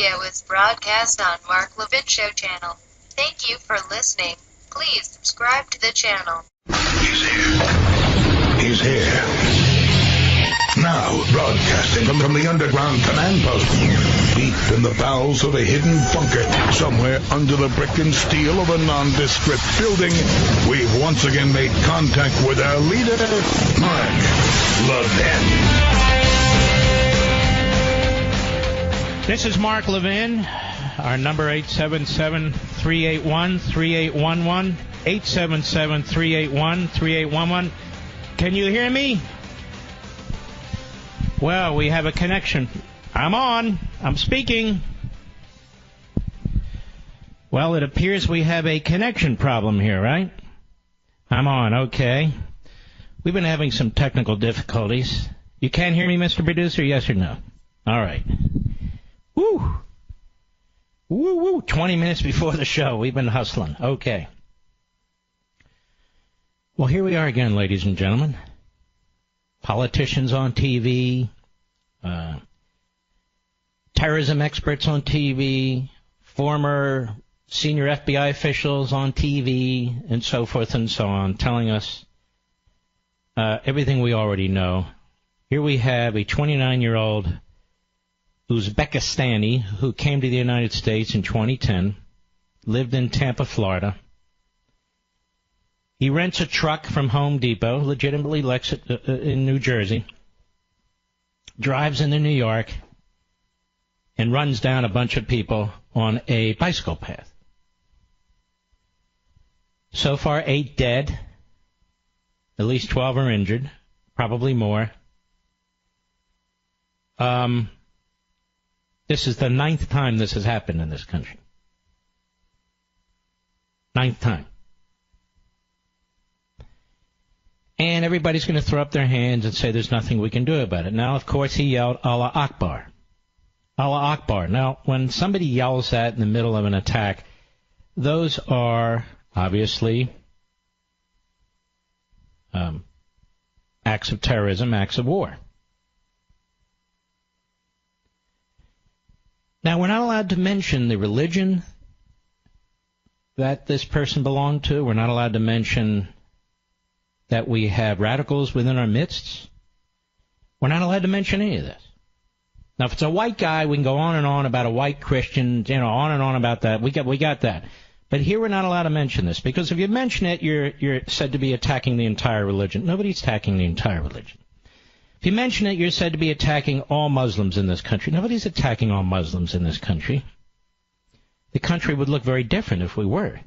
radio is broadcast on Mark Levin Show channel. Thank you for listening. Please subscribe to the channel. He's here. He's here. Now, broadcasting from the underground command post, deep in the bowels of a hidden bunker, somewhere under the brick and steel of a nondescript building, we've once again made contact with our leader, Mark Levin. This is Mark Levin. Our number 877-381-3811. 877-381-3811. Can you hear me? Well, we have a connection. I'm on. I'm speaking. Well, it appears we have a connection problem here, right? I'm on. Okay. We've been having some technical difficulties. You can't hear me, Mr. Producer? Yes or no? All right. Woo. Woo, woo. 20 minutes before the show. We've been hustling. Okay. Well, here we are again, ladies and gentlemen. Politicians on TV, terrorism experts on TV, former senior FBI officials on TV, and so forth and so on, telling us everything we already know. Here we have a 29-year-old Uzbekistani who came to the United States in 2010, lived in Tampa, Florida. He rents a truck from Home Depot, legitimately in New Jersey, drives into New York, and runs down a bunch of people on a bicycle path. So far, 8 dead, at least 12 are injured, probably more. This is the 9th time this has happened in this country. 9th time. And everybody's going to throw up their hands and say there's nothing we can do about it. Now, of course, he yelled, Allah Akbar. Allah Akbar. Now, when somebody yells that in the middle of an attack, those are obviously acts of terrorism, acts of war. Now, we're not allowed to mention the religion that this person belonged to. We're not allowed to mention that we have radicals within our midst. We're not allowed to mention any of this. Now, if it's a white guy, we can go on and on about a white Christian, on and on about that. We got that. But here we're not allowed to mention this, because if you mention it, you're said to be attacking the entire religion. Nobody's attacking the entire religion. If you mention it, you're said to be attacking all Muslims in this country. Nobody's attacking all Muslims in this country. The country would look very different if we were.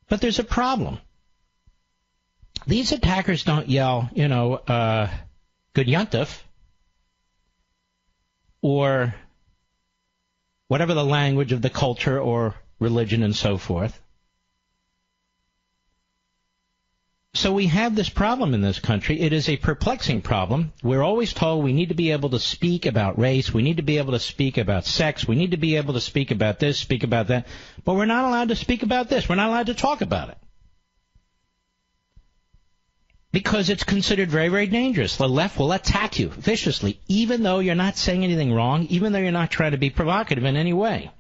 But there's a problem. These attackers don't yell, Good Yontif, or whatever the language of the culture or religion and so forth. So we have this problem in this country. It is a perplexing problem. We're always told we need to be able to speak about race. We need to be able to speak about sex. We need to be able to speak about this, speak about that. But we're not allowed to speak about this. We're not allowed to talk about it. Because it's considered very, very dangerous. The left will attack you viciously, even though you're not saying anything wrong, even though you're not trying to be provocative in any way.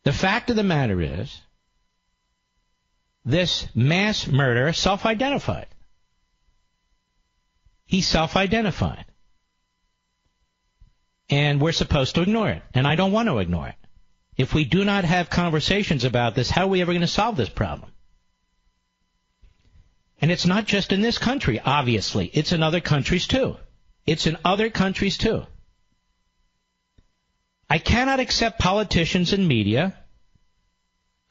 The fact of the matter is, this mass murderer self-identified. He self-identified. And we're supposed to ignore it. And I don't want to ignore it. If we do not have conversations about this, how are we ever going to solve this problem? And it's not just in this country, obviously. It's in other countries, too. It's in other countries, too. I cannot accept politicians and media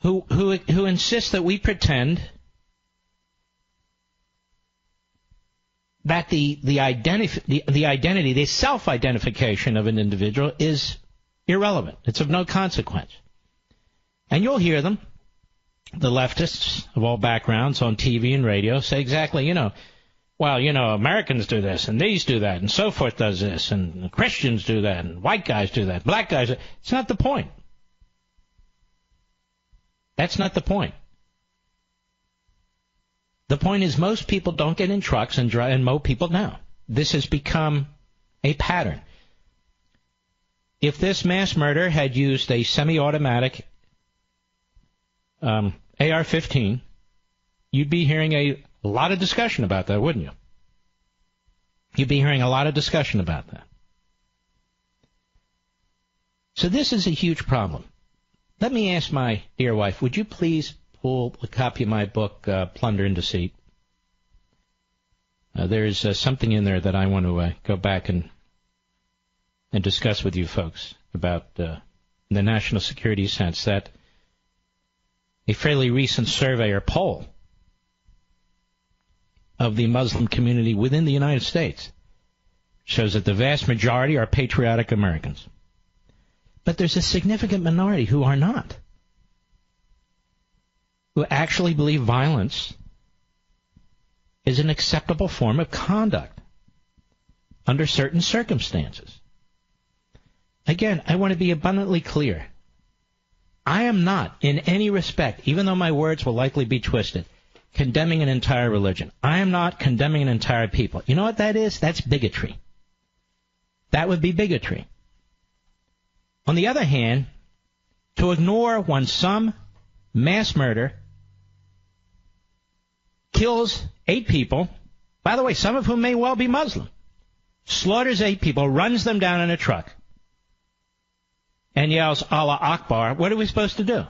who insist that we pretend that the identity, the self-identification of an individual is irrelevant. It's of no consequence. And you'll hear them, the leftists of all backgrounds on TV and radio, say exactly, Americans do this, and these do that, and so forth does this, and Christians do that, and white guys do that, black guys do that. It's not the point. That's not the point. The point is most people don't get in trucks and mow people down. This has become a pattern. If this mass murder had used a semi-automatic AR-15, you'd be hearing a lot of discussion about that, wouldn't you? You'd be hearing a lot of discussion about that. So this is a huge problem. Let me ask my dear wife, would you please pull a copy of my book, Plunder and Deceit? There's something in there that I want to go back and discuss with you folks about the national security sense, that a fairly recent survey or poll of the Muslim community within the United States shows that the vast majority are patriotic Americans. But there's a significant minority who are not, who actually believe violence is an acceptable form of conduct under certain circumstances. Again, I want to be abundantly clear. I am not, in any respect, even though my words will likely be twisted, condemning an entire religion. I am not condemning an entire people. You know what that is? That's bigotry. That would be bigotry. On the other hand, to ignore when some mass murder kills 8 people, by the way, some of whom may well be Muslim, slaughters 8 people, runs them down in a truck, and yells, Allah Akbar, what are we supposed to do?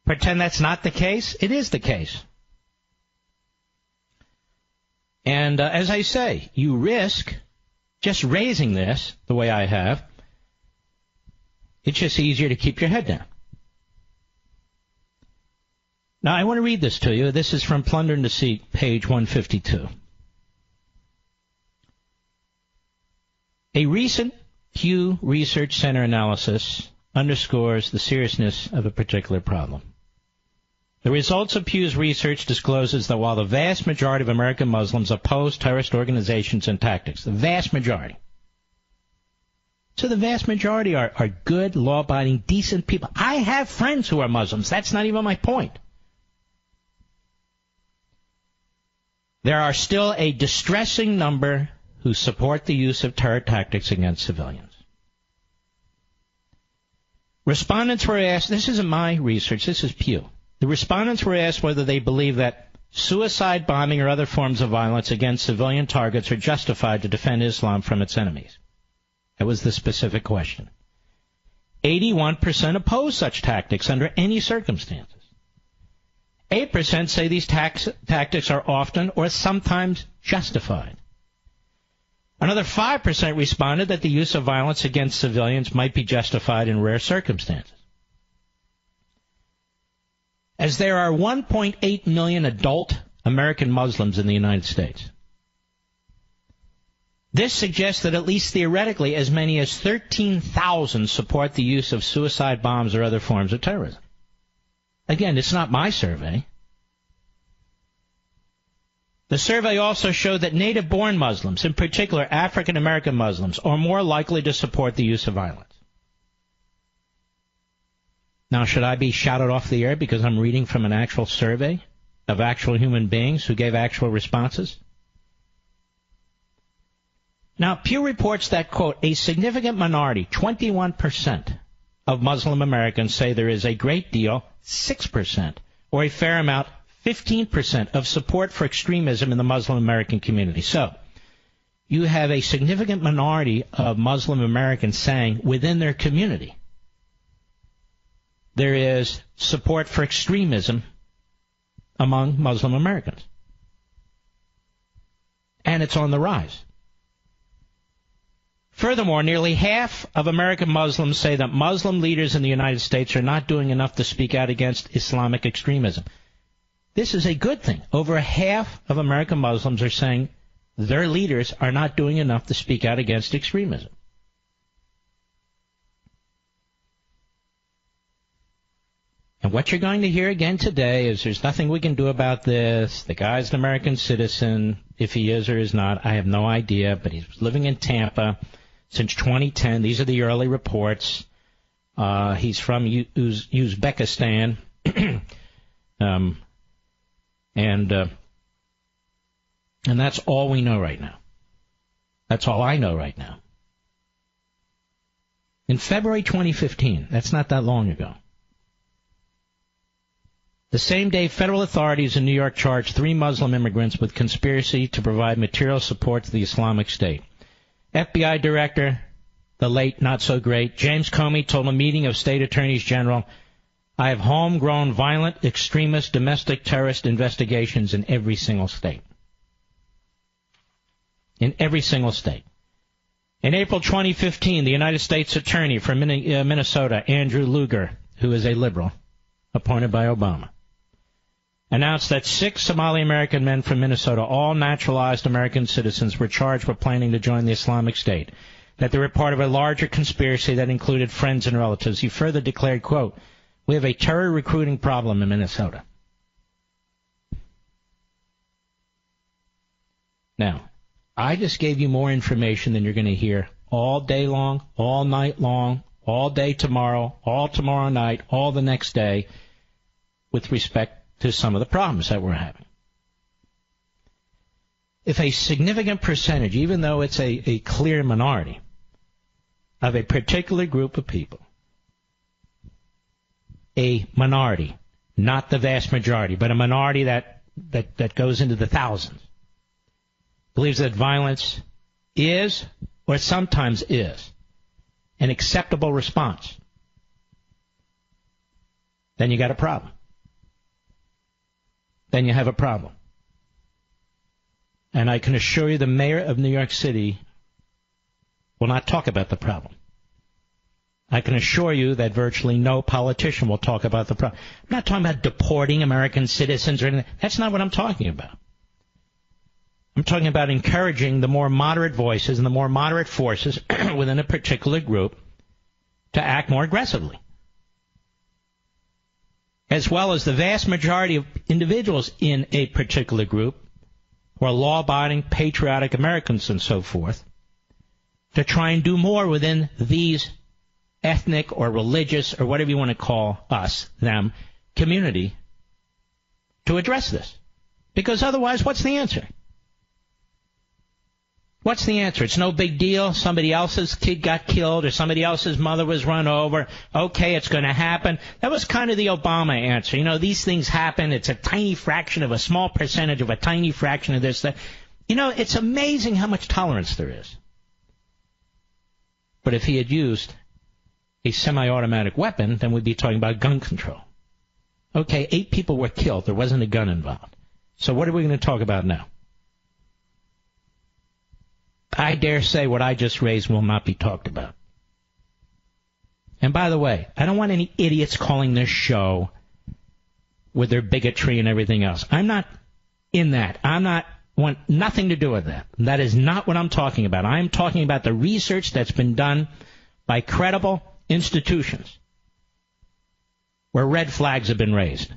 Pretend that's not the case? It is the case. And as I say, you risk just raising this the way I have. It's just easier to keep your head down. Now, I want to read this to you. This is from Plunder and Deceit, page 152. A recent Pew Research Center analysis underscores the seriousness of a particular problem. The results of Pew's research discloses that while the vast majority of American Muslims oppose terrorist organizations and tactics, the vast majority. So the vast majority are good, law-abiding, decent people. I have friends who are Muslims. That's not even my point. There are still a distressing number who support the use of terror tactics against civilians. Respondents were asked, this isn't my research, this is Pew. The respondents were asked whether they believe that suicide bombing or other forms of violence against civilian targets are justified to defend Islam from its enemies. That was the specific question. 81% oppose such tactics under any circumstances. 8% say these tactics are often or sometimes justified. Another 5% responded that the use of violence against civilians might be justified in rare circumstances. As there are 1.8 million adult American Muslims in the United States, this suggests that at least theoretically as many as 13,000 support the use of suicide bombs or other forms of terrorism. Again, it's not my survey. The survey also showed that native-born Muslims, in particular African-American Muslims, are more likely to support the use of violence. Now, should I be shouted off the air because I'm reading from an actual survey of actual human beings who gave actual responses? Now, Pew reports that, quote, a significant minority, 21% of Muslim Americans say there is a great deal, 6%, or a fair amount, 15% of support for extremism in the Muslim American community. So, you have a significant minority of Muslim Americans saying within their community there is support for extremism among Muslim Americans. And it's on the rise. Furthermore, nearly half of American Muslims say that Muslim leaders in the United States are not doing enough to speak out against Islamic extremism. This is a good thing. Over half of American Muslims are saying their leaders are not doing enough to speak out against extremism. And what you're going to hear again today is there's nothing we can do about this. The guy's an American citizen. If he is or is not, I have no idea. But he's living in Tampa since 2010. These are the early reports. He's from Uzbekistan. And that's all we know right now. That's all I know right now. In February 2015, that's not that long ago, the same day federal authorities in New York charged 3 Muslim immigrants with conspiracy to provide material support to the Islamic State. FBI Director, the late not-so-great James Comey, told a meeting of state attorneys general, I have homegrown violent, extremist, domestic terrorist investigations in every single state. In every single state. In April 2015, the United States Attorney for Minnesota, Andrew Luger, who is a liberal, appointed by Obama, announced that 6 Somali-American men from Minnesota, all naturalized American citizens, were charged with planning to join the Islamic State, that they were part of a larger conspiracy that included friends and relatives. He further declared, quote, we have a terror recruiting problem in Minnesota. Now, I just gave you more information than you're going to hear all day long, all night long, all day tomorrow, all tomorrow night, all the next day, with respect to some of the problems that we're having. If a significant percentage, even though it's a clear minority, of a particular group of people, a minority, not the vast majority, but a minority that goes into the thousands, believes that violence is, or sometimes is, an acceptable response, then you got a problem. Then you have a problem. And I can assure you the mayor of New York City will not talk about the problem. I can assure you that virtually no politician will talk about the problem. I'm not talking about deporting American citizens or anything. That's not what I'm talking about. I'm talking about encouraging the more moderate voices and the more moderate forces within a particular group to act more aggressively, as well as the vast majority of individuals in a particular group who are law-abiding, patriotic Americans and so forth, to try and do more within these ethnic or religious or whatever you want to call us, them, community to address this. Because otherwise, what's the answer? What's the answer? It's no big deal. Somebody else's kid got killed or somebody else's mother was run over. Okay, it's going to happen. That was kind of the Obama answer. You know, these things happen. It's a tiny fraction of a small percentage of a tiny fraction of this. That. You know, it's amazing how much tolerance there is. But if he had used a semi-automatic weapon, then we'd be talking about gun control. Okay, 8 people were killed. There wasn't a gun involved. So what are we going to talk about now? I dare say what I just raised will not be talked about. And by the way, I don't want any idiots calling this show with their bigotry and everything else. I'm not in that. Want nothing to do with that. That is not what I'm talking about. I'm talking about the research that's been done by credible institutions where red flags have been raised.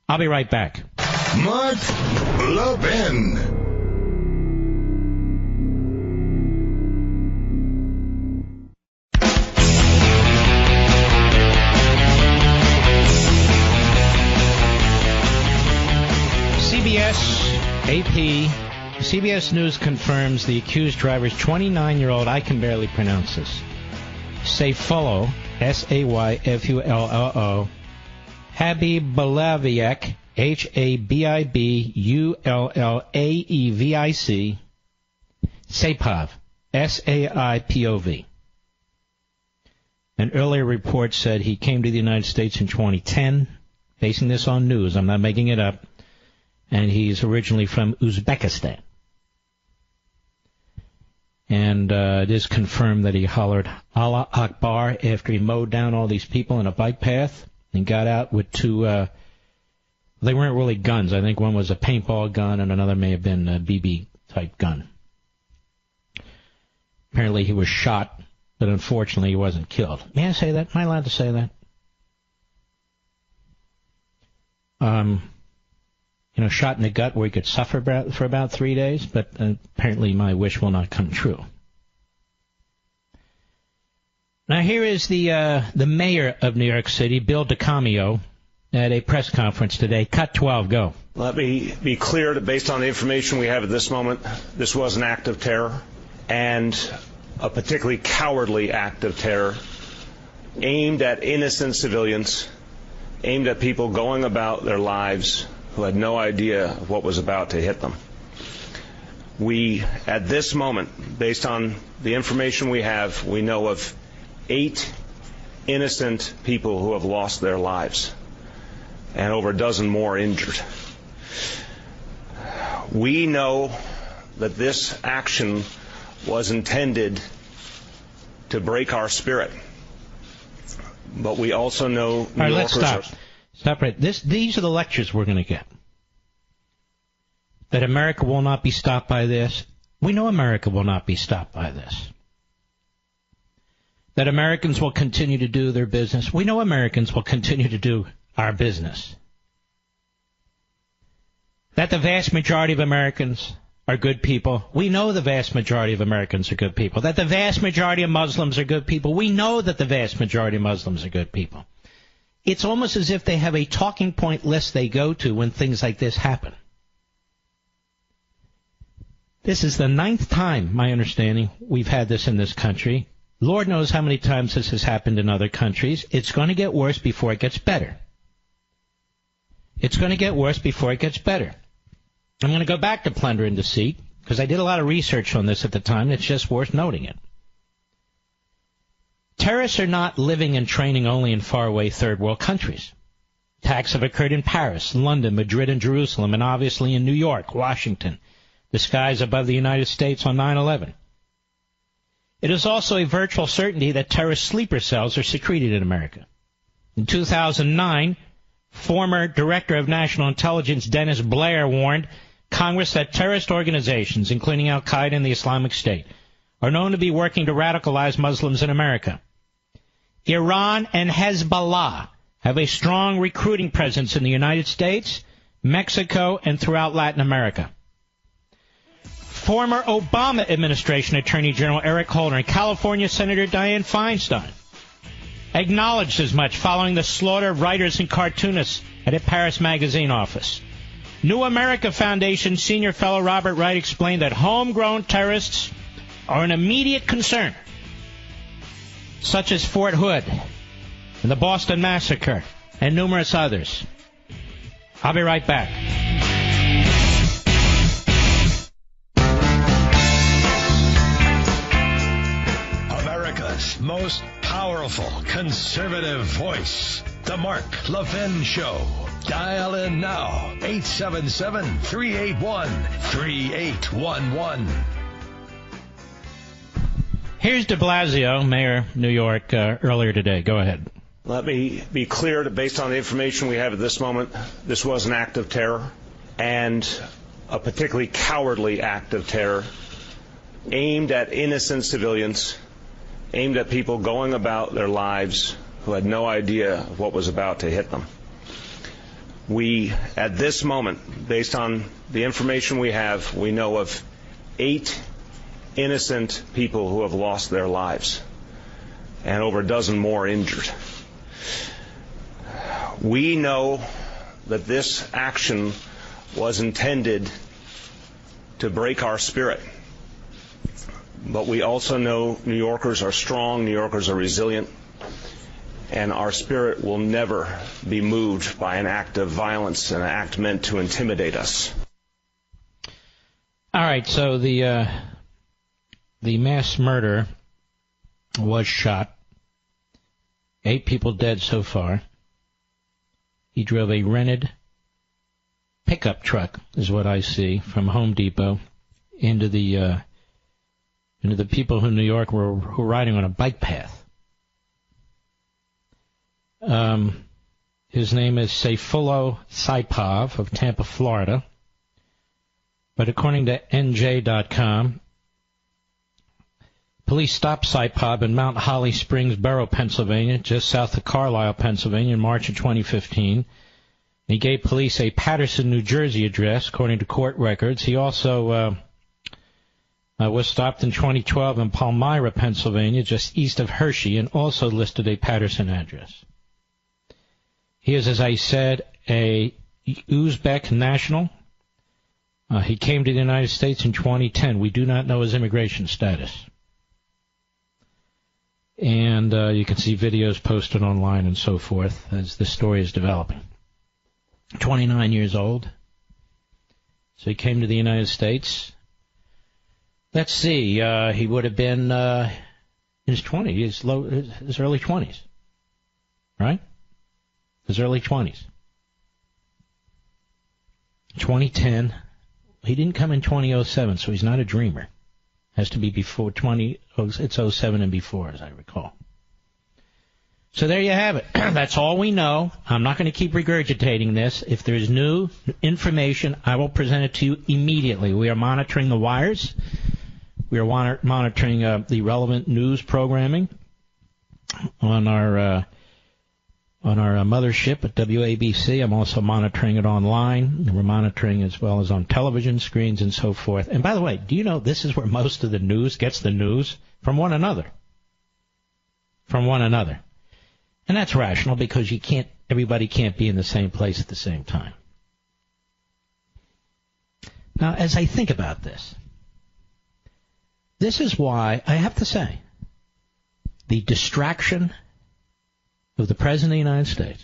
I'll be right back. Mark Levin. CBS News confirms the accused driver's 29-year-old, I can barely pronounce this, Sayfullo, S-A-Y-F-U-L-L-O, Habibulavic, H-A-B-I-B-U-L-L-A-E-V-I-C, Saipov, S-A-I-P-O-V. An earlier report said he came to the United States in 2010, basing this on news, I'm not making it up, and he's originally from Uzbekistan. And it is confirmed that he hollered Allah Akbar after he mowed down all these people in a bike path and got out with 2, they weren't really guns. I think one was a paintball gun and another may have been a BB-type gun. Apparently he was shot, but unfortunately he wasn't killed. May I say that? Am I allowed to say that? Shot in the gut where he could suffer for about 3 days, but apparently my wish will not come true. Now here is the mayor of New York City, Bill DiCamio, at a press conference today. Cut 12, go. Let me be clear that based on the information we have at this moment, this was an act of terror, and a particularly cowardly act of terror aimed at innocent civilians, aimed at people going about their lives who had no idea of what was about to hit them. We, at this moment, based on the information we have, we know of 8 innocent people who have lost their lives and over a dozen more injured. We know that this action was intended to break our spirit, but we also know New Yorkers. All right, let's stop. Stop right. These are the lectures we're going to get. That America will not be stopped by this. We know America will not be stopped by this. That Americans will continue to do their business. We know Americans will continue to do our business. That the vast majority of Americans are good people. We know the vast majority of Americans are good people. That the vast majority of Muslims are good people. We know that the vast majority of Muslims are good people. It's almost as if they have a talking point list they go to when things like this happen. This is the 9th time, my understanding, we've had this in this country. Lord knows how many times this has happened in other countries. It's going to get worse before it gets better. It's going to get worse before it gets better. I'm going to go back to plunder and deceit, because I did a lot of research on this at the time. It's just worth noting it. Terrorists are not living and training only in faraway third world countries. Attacks have occurred in Paris, London, Madrid, and Jerusalem, and obviously in New York, Washington, the skies above the United States on 9/11. It is also a virtual certainty that terrorist sleeper cells are secreted in America. In 2009, former Director of National Intelligence Dennis Blair warned Congress that terrorist organizations, including Al-Qaeda and the Islamic State, are known to be working to radicalize Muslims in America. Iran and Hezbollah have a strong recruiting presence in the United States, Mexico, and throughout Latin America. Former Obama administration Attorney General Eric Holder and California Senator Dianne Feinstein acknowledged as much following the slaughter of writers and cartoonists at a Paris magazine office. New America Foundation senior fellow Robert Wright explained that homegrown terrorists are an immediate concern, such as Fort Hood and the Boston Massacre and numerous others. I'll be right back. America's most powerful conservative voice, The Mark Levin Show. Dial in now, 877-381-3811. Here's de Blasio, Mayor of New York, earlier today. Go ahead. Let me be clear that based on the information we have at this moment, this was an act of terror, and a particularly cowardly act of terror aimed at innocent civilians, aimed at people going about their lives who had no idea of what was about to hit them. We, at this moment, based on the information we have, we know of 8 innocent people who have lost their lives and over a dozen more injured. We know that this action was intended to break our spirit, but we also know New Yorkers are strong, New Yorkers are resilient, and our spirit will never be moved by an act of violence, an act meant to intimidate us. All right, so the mass murder was shot. 8 people dead so far. He drove a rented pickup truck, is what I see, from Home Depot into the people in New York who were riding on a bike path. His name is Sayfullo Saipov of Tampa, Florida. But according to NJ.com, police stopped Saipov in Mount Holly Springs Borough, Pennsylvania, just south of Carlisle, Pennsylvania, in March of 2015. He gave police a Paterson, New Jersey address, according to court records. He also was stopped in 2012 in Palmyra, Pennsylvania, just east of Hershey, and also listed a Paterson address. He is, as I said, a Uzbek national. He came to the United States in 2010. We do not know his immigration status. And you can see videos posted online and so forth as the story is developing. 29 years old. So he came to the United States. Let's see. He would have been in his 20s, his early 20s. Right? His early 20s. 2010. He didn't come in 2007, so he's not a dreamer. Has to be before it's 07 and before, as I recall. So there you have it. That's all we know. I'm not going to keep regurgitating this. If there's new information, I will present it to you immediately. We are monitoring the wires. We are monitoring the relevant news programming on our mothership at WABC. I'm also monitoring it online. We're monitoring as well as on television screens and so forth. And by the way, do you know this is where most of the news gets the news? From one another. From one another. And that's rational because everybody can't be in the same place at the same time. Now, as I think about this is why I have to say the distraction of the President of the United States,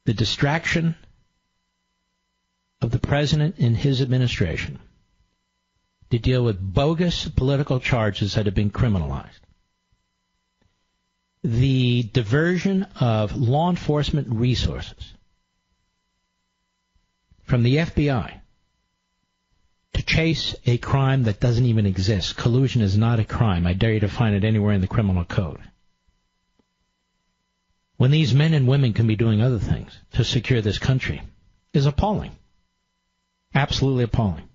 the distraction of the President in his administration to deal with bogus political charges that have been criminalized, the diversion of law enforcement resources from the FBI to chase a crime that doesn't even exist. Collusion is not a crime. I dare you to find it anywhere in the criminal code. When these men and women can be doing other things to secure this country is appalling. Absolutely appalling.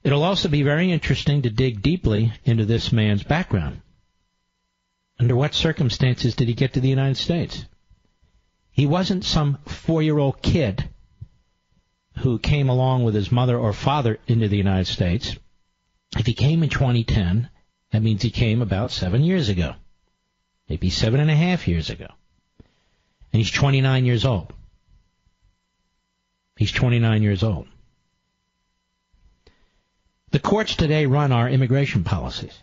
It'll also be very interesting to dig deeply into this man's background. Under what circumstances did he get to the United States? He wasn't some 4-year-old kid who came along with his mother or father into the United States. If he came in 2010, that means he came about 7 years ago. Maybe 7.5 years ago. And he's 29 years old. He's 29 years old. The courts today run our immigration policies.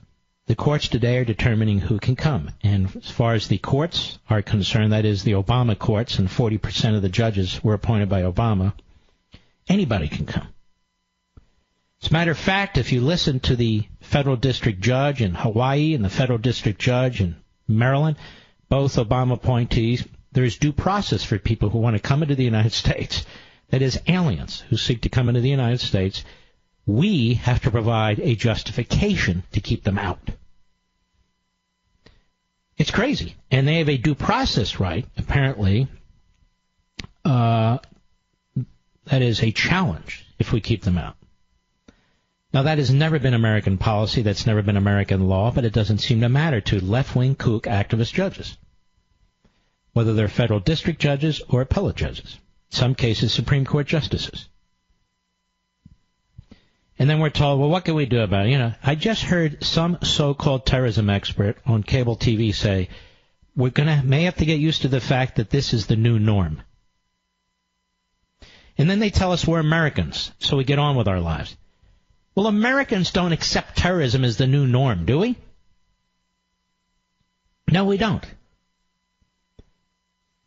The courts today are determining who can come. And as far as the courts are concerned, that is the Obama courts, and 40% of the judges were appointed by Obama, anybody can come. As a matter of fact, if you listen to the federal district judge in Hawaii and the federal district judge in Maryland, both Obama appointees, there is due process for people who want to come into the United States. That is, aliens who seek to come into the United States. We have to provide a justification to keep them out. It's crazy. And they have a due process right, apparently. That is a challenge if we keep them out. Now, that has never been American policy. That's never been American law, but it doesn't seem to matter to left-wing kook activist judges, whether they're federal district judges or appellate judges, in some cases Supreme Court justices. And then we're told, well, what can we do about it? I just heard some so-called terrorism expert on cable TV say, may have to get used to the fact that this is the new norm. And then they tell us we're Americans, so we get on with our lives. Well, Americans don't accept terrorism as the new norm, do we? No, we don't.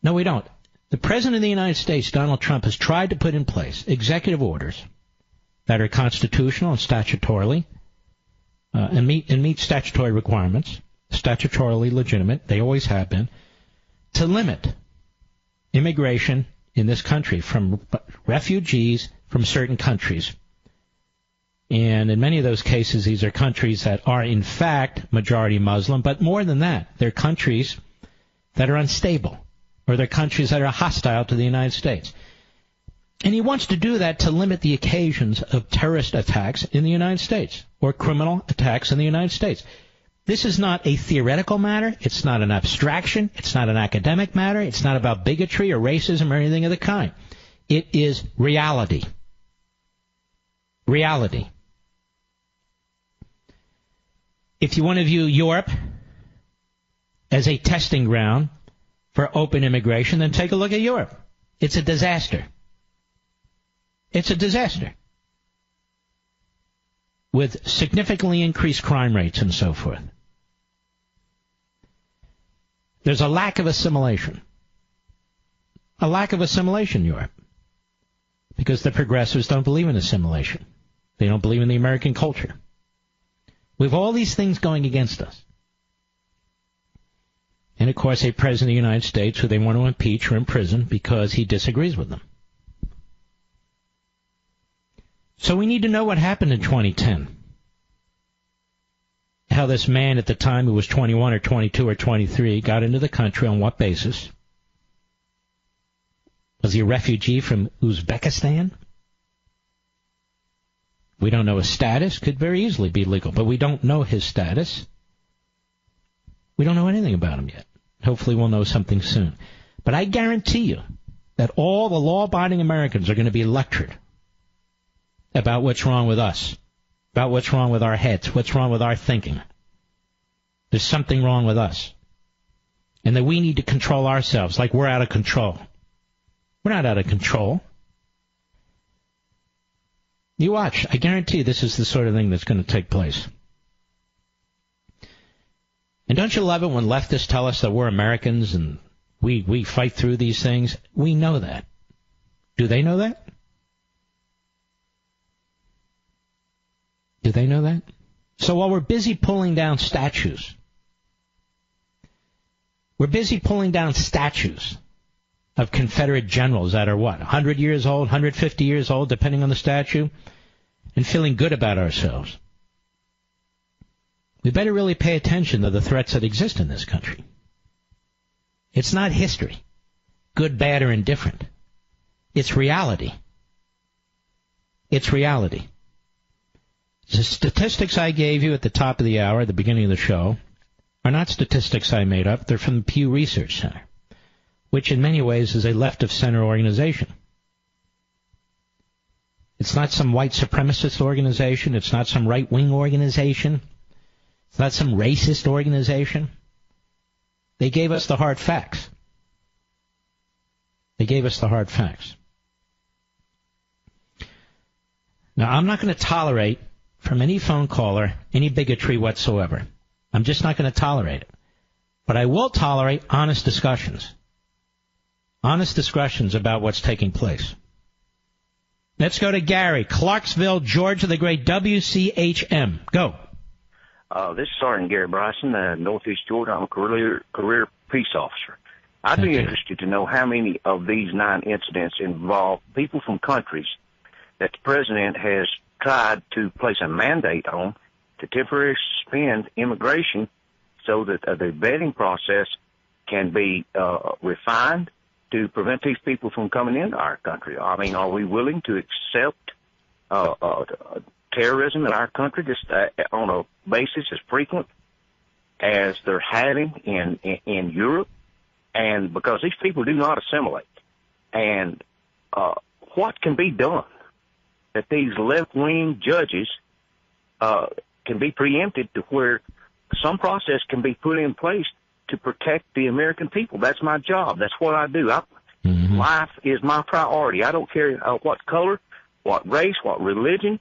No, we don't. The President of the United States, Donald Trump, has tried to put in place executive orders that are constitutional and statutorily, and meet statutory requirements, statutorily legitimate, they always have been, to limit immigration in this country from refugees from certain countries. And in many of those cases, these are countries that are, in fact, majority Muslim. But more than that, they're countries that are unstable, or they're countries that are hostile to the United States. And he wants to do that to limit the occasions of terrorist attacks in the United States, or criminal attacks in the United States. This is not a theoretical matter. It's not an abstraction. It's not an academic matter. It's not about bigotry or racism or anything of the kind. It is reality. Reality. If you want to view Europe as a testing ground for open immigration, then take a look at Europe. It's a disaster. It's a disaster. With significantly increased crime rates and so forth. There's a lack of assimilation. A lack of assimilation in Europe. Because the progressives don't believe in assimilation. They don't believe in the American culture. We have all these things going against us. And, of course, a president of the United States who they want to impeach or imprison because he disagrees with them. So we need to know what happened in 2010. How this man at the time who was 21 or 22 or 23 got into the country, on what basis? Was he a refugee from Uzbekistan? We don't know his status. Could very easily be legal, but we don't know his status. We don't know anything about him yet. Hopefully we'll know something soon. But I guarantee you that all the law-abiding Americans are going to be lectured about what's wrong with us, about what's wrong with our heads, what's wrong with our thinking. There's something wrong with us. And that we need to control ourselves like we're out of control. We're not out of control. You watch. I guarantee you this is the sort of thing that's going to take place. And don't you love it when leftists tell us that we're Americans and we fight through these things? We know that. Do they know that? Do they know that? So while we're busy pulling down statues, of Confederate generals that are, 100 years old, 150 years old, depending on the statue, and feeling good about ourselves. We better really pay attention to the threats that exist in this country. It's not history, good, bad, or indifferent. It's reality. It's reality. The statistics I gave you at the top of the hour, at the beginning of the show, are not statistics I made up. They're from the Pew Research Center, which in many ways is a left-of-center organization. It's not some white supremacist organization. It's not some right-wing organization. It's not some racist organization. They gave us the hard facts. They gave us the hard facts. Now, I'm not going to tolerate from any phone caller any bigotry whatsoever. I'm just not going to tolerate it. But I will tolerate honest discussions. Honest discussions about what's taking place. Let's go to Gary, Clarksville, Georgia, the great WCHM. Go. This is Sergeant Gary Bryson, Northeast Georgia. I'm a career peace officer. I'd be interested to know how many of these 9 incidents involve people from countries that the president has tried to place a mandate on to temporarily suspend immigration so that the vetting process can be refined to prevent these people from coming into our country. I mean, are we willing to accept terrorism in our country just on a basis as frequent as they're having in Europe? And because these people do not assimilate. And what can be done that these left-wing judges can be preempted to where some process can be put in place to protect the American people? That's my job. That's what I do. Life is my priority. I don't care what color, what race, what religion,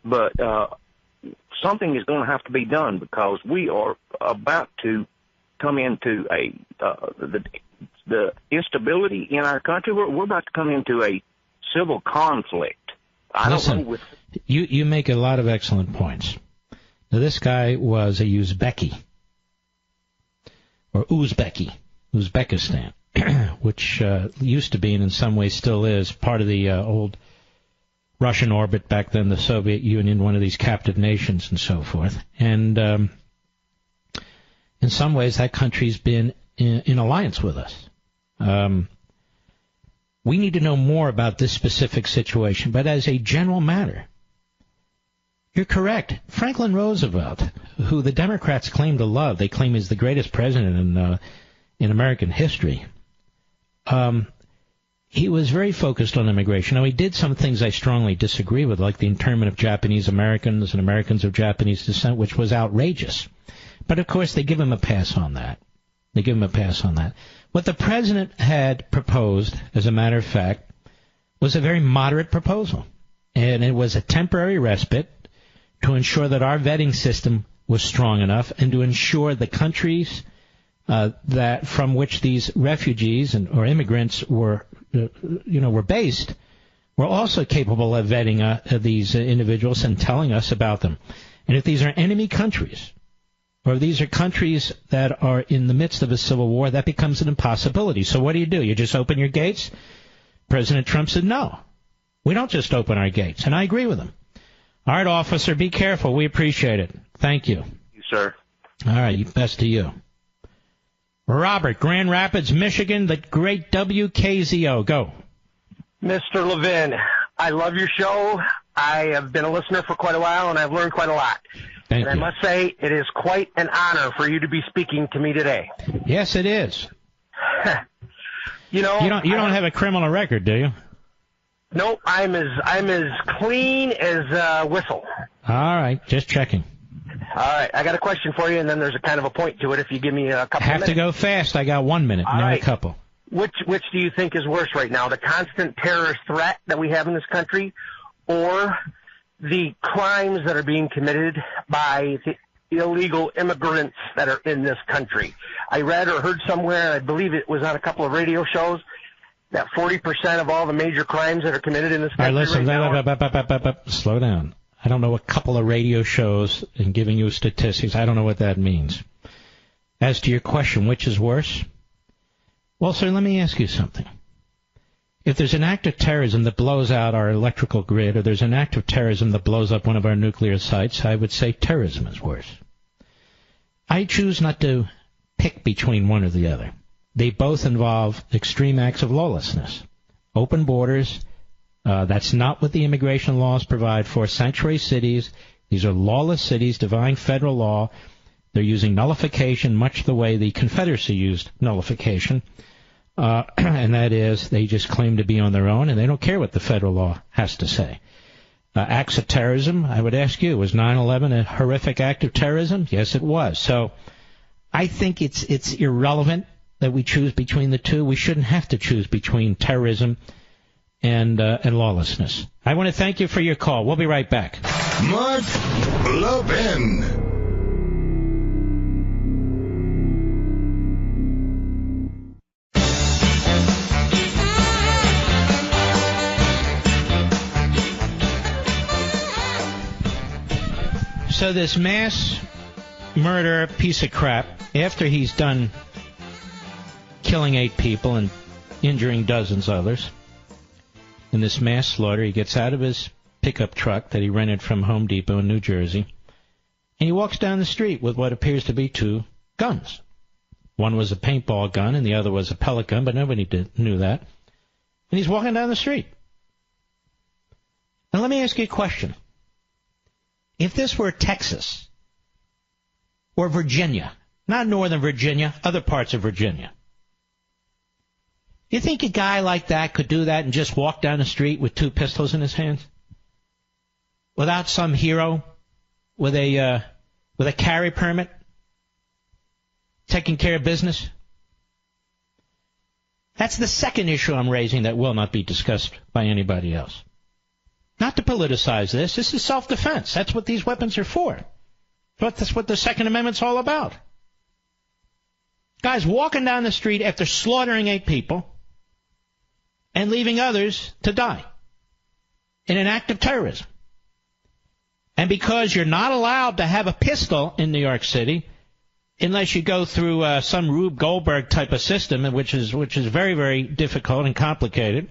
but something is going to have to be done because we are about to come into the instability in our country. We're about to come into a civil conflict. Listen, you make a lot of excellent points. Now, this guy was a Uzbeki, or Uzbekistan, which used to be and in some ways still is part of the old Russian orbit, back then the Soviet Union, one of these captive nations and so forth. And in some ways that country's been in alliance with us. We need to know more about this specific situation, but as a general matter, you're correct. Franklin Roosevelt, who the Democrats claim to love, they claim he's the greatest president in American history, he was very focused on immigration. Now, he did some things I strongly disagree with, like the internment of Japanese Americans and Americans of Japanese descent, which was outrageous. But, of course, they give him a pass on that. They give him a pass on that. What the president had proposed, as a matter of fact, was a very moderate proposal. And it was a temporary respite to ensure that our vetting system was strong enough and to ensure the countries that from which these refugees or immigrants were based were also capable of vetting these individuals and telling us about them. And if these are enemy countries, or if these are countries that are in the midst of a civil war, that becomes an impossibility. So what do? You just open your gates? President Trump said, no, we don't just open our gates. And I agree with him. All right, officer, be careful. We appreciate it. Thank you. You, sir. All right, best to you. Robert, Grand Rapids, Michigan, the great WKZO. Go. Mr. Levin, I love your show. I have been a listener for quite a while, and I've learned quite a lot. Thank you. I must say, it is quite an honor for you to be speaking to me today. Yes, it is. You don't have a criminal record, do you? Nope, I'm as clean as a whistle. All right, just checking. All right, I got a question for you, and then there's a kind of a point to it if you give me a couple of minutes. Have to go fast. I got 1 minute, All not right. a couple. Which do you think is worse right now, the constant terrorist threat that we have in this country, or the crimes that are being committed by the illegal immigrants that are in this country? I read or heard somewhere, I believe it was on a couple of radio shows, that 40% of all the major crimes that are committed in this country Slow down. I don't know a couple of radio shows and giving you statistics. I don't know what that means. As to your question, which is worse? Well, sir, let me ask you something. If there's an act of terrorism that blows out our electrical grid, or there's an act of terrorism that blows up one of our nuclear sites, I would say terrorism is worse. I choose not to pick between one or the other. They both involve extreme acts of lawlessness. Open borders, that's not what the immigration laws provide for. Sanctuary cities, these are lawless cities defying federal law. They're using nullification much the way the Confederacy used nullification. And that is, they just claim to be on their own, and they don't care what the federal law has to say. Acts of terrorism, I would ask you, was 9/11 a horrific act of terrorism? Yes, it was. So I think it's irrelevant that we choose between the two. We shouldn't have to choose between terrorism and lawlessness. I want to thank you for your call. We'll be right back. Mark Levin. So this mass murder piece of crap, after he's done killing 8 people and injuring dozens others, in this mass slaughter, he gets out of his pickup truck that he rented from Home Depot in New Jersey, and he walks down the street with what appears to be 2 guns. One was a paintball gun and the other was a pellet gun, but nobody knew that. And he's walking down the street. Now let me ask you a question. If this were Texas or Virginia, not Northern Virginia, other parts of Virginia, you think a guy like that could do that and just walk down the street with 2 pistols in his hands? Without some hero with a carry permit taking care of business? That's the second issue I'm raising that will not be discussed by anybody else. Not to politicize this. This is self-defense. That's what these weapons are for. That's what the Second Amendment's all about. Guys walking down the street after slaughtering 8 people and leaving others to die in an act of terrorism. And because you're not allowed to have a pistol in New York City unless you go through some Rube Goldberg type of system, which is very, very difficult and complicated.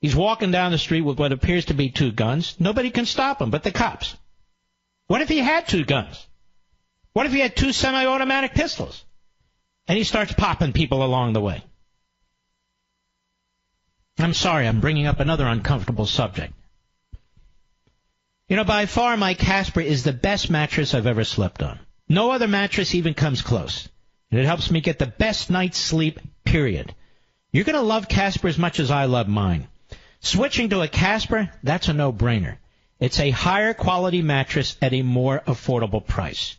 He's walking down the street with what appears to be 2 guns. Nobody can stop him but the cops. What if he had 2 guns? What if he had 2 semi-automatic pistols? And he starts popping people along the way. I'm sorry, I'm bringing up another uncomfortable subject. You know, by far, my Casper is the best mattress I've ever slept on. No other mattress even comes close. And it helps me get the best night's sleep, period. You're going to love Casper as much as I love mine. Switching to a Casper, that's a no-brainer. It's a higher quality mattress at a more affordable price.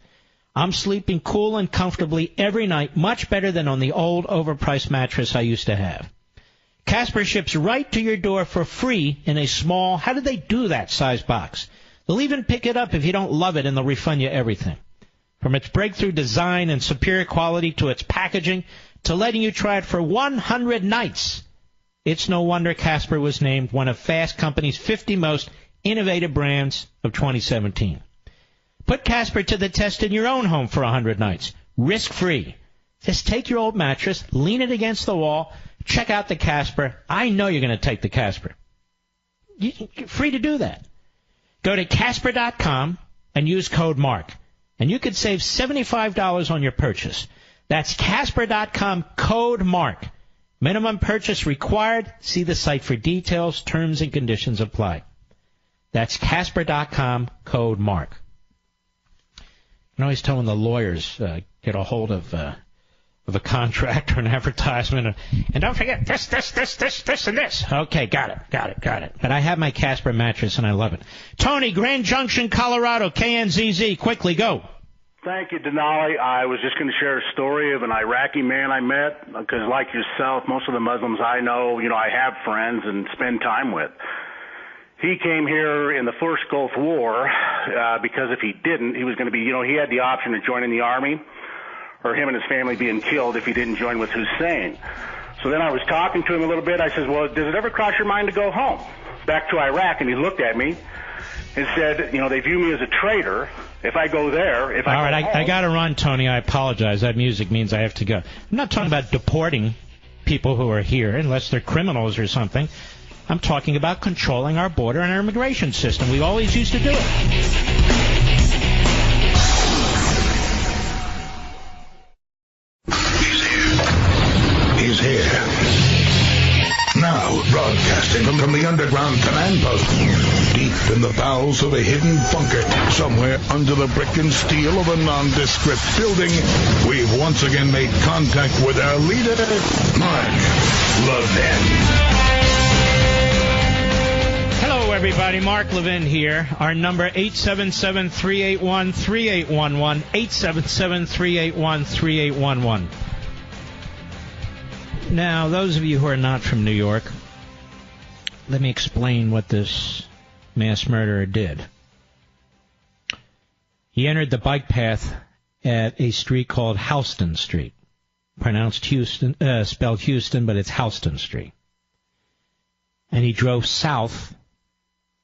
I'm sleeping cool and comfortably every night, much better than on the old overpriced mattress I used to have. Casper ships right to your door for free in a small, how did they do that, size box? They'll even pick it up if you don't love it, and they'll refund you everything. From its breakthrough design and superior quality to its packaging to letting you try it for 100 nights. It's no wonder Casper was named one of Fast Company's 50 most innovative brands of 2017. Put Casper to the test in your own home for 100 nights, risk-free. Just take your old mattress, lean it against the wall, check out the Casper. I know you're going to take the Casper. You're free to do that. Go to Casper.com and use code MARK, and you could save $75 on your purchase. That's Casper.com, code MARK. Minimum purchase required. See the site for details. Terms and conditions apply. That's Casper.com, code MARK. You know, he's telling the lawyers, get a hold of a contract or an advertisement. And don't forget this, and this. Okay, got it. But I have my Casper mattress, and I love it. Tony, Grand Junction, Colorado, KNZZ. Quickly, go. Thank you, Denali. I was just going to share a story of an Iraqi man I met, because like yourself, most of the Muslims I know, I have friends and spend time with. He came here in the first Gulf War because if he didn't, he was going to be, he had the option of joining the army or him and his family being killed if he didn't join with Hussein. So then I was talking to him a little bit. I said, well, does it ever cross your mind to go home, back to Iraq? And he looked at me and said, they view me as a traitor if I go there. All right, I got to run, Tony. I apologize. That music means I have to go. I'm not talking about deporting people who are here unless they're criminals or something. I'm talking about controlling our border and our immigration system. We always used to do it. He's here. Now, broadcasting from the underground command post, deep in the bowels of a hidden bunker, somewhere under the brick and steel of a nondescript building, we've once again made contact with our leader, Mark Levin. Hello, everybody. Mark Levin here. Our number, 877-381-3811, 877-381-3811. Now, those of you who are not from New York, let me explain what this mass murderer did. He entered the bike path at a street called Houston Street. Pronounced Houston, spelled Houston, but it's Houston Street. And he drove south,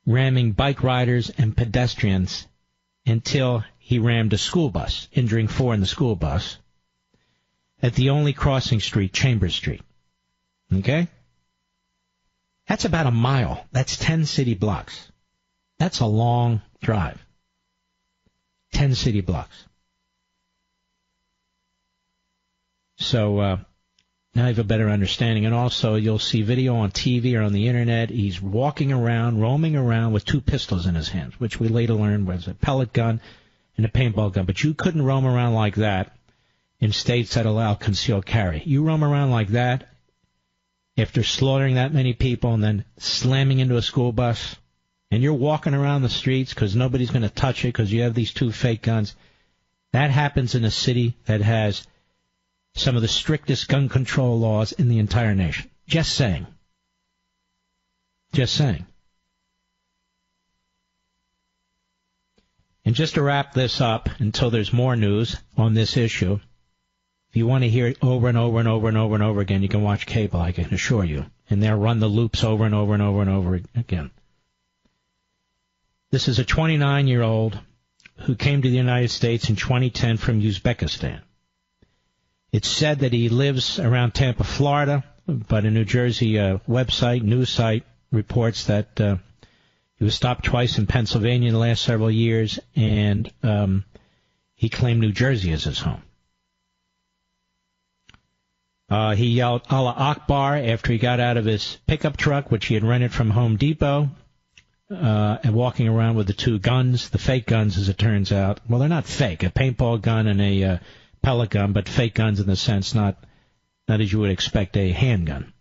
ramming bike riders and pedestrians until he rammed a school bus, injuring 4 in the school bus, at the only crossing street, Chambers Street. Okay? That's about a mile. That's 10 city blocks. That's a long drive. 10 city blocks. So now you have a better understanding. And also, you'll see video on TV or on the Internet. He's walking around, roaming around with 2 pistols in his hands, which we later learned was a pellet gun and a paintball gun. But you couldn't roam around like that in states that allow concealed carry. You roam around like that after slaughtering that many people and then slamming into a school bus, and you're walking around the streets because nobody's going to touch it because you have these 2 fake guns. That happens in a city that has some of the strictest gun control laws in the entire nation. Just saying. Just saying. And just to wrap this up until there's more news on this issue, if you want to hear it over and over and over and over and over again, you can watch cable, I can assure you. And they'll run the loops over and over and over and over again. This is a 29-year-old who came to the United States in 2010 from Uzbekistan. It's said that he lives around Tampa, Florida, but a New Jersey website, news site, reports that he was stopped twice in Pennsylvania in the last several years, and he claimed New Jersey as his home. He yelled Allah Akbar after he got out of his pickup truck, which he had rented from Home Depot, and walking around with the 2 guns, the fake guns, as it turns out. Well, they're not fake, a paintball gun and a pellet gun, but fake guns in the sense not as you would expect a handgun.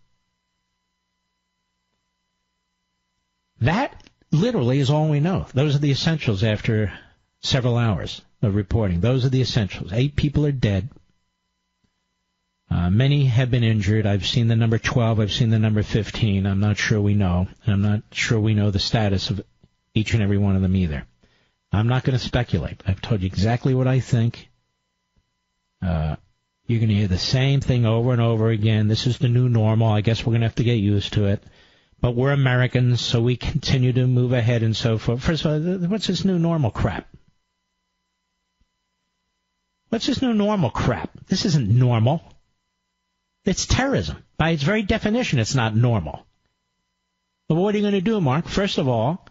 That literally is all we know. Those are the essentials after several hours. of reporting. Those are the essentials. 8 people are dead. Many have been injured. I've seen the number 12. I've seen the number 15. I'm not sure we know. And I'm not sure we know the status of each and every one of them either. I'm not going to speculate. I've told you exactly what I think. You're going to hear the same thing over and over again. This is the new normal. I guess we're going to have to get used to it. But we're Americans, so we continue to move ahead and so forth. First of all, what's this new normal crap? What's this new normal crap? This isn't normal. It's terrorism. By its very definition, it's not normal. But what are you going to do, Mark? First of all,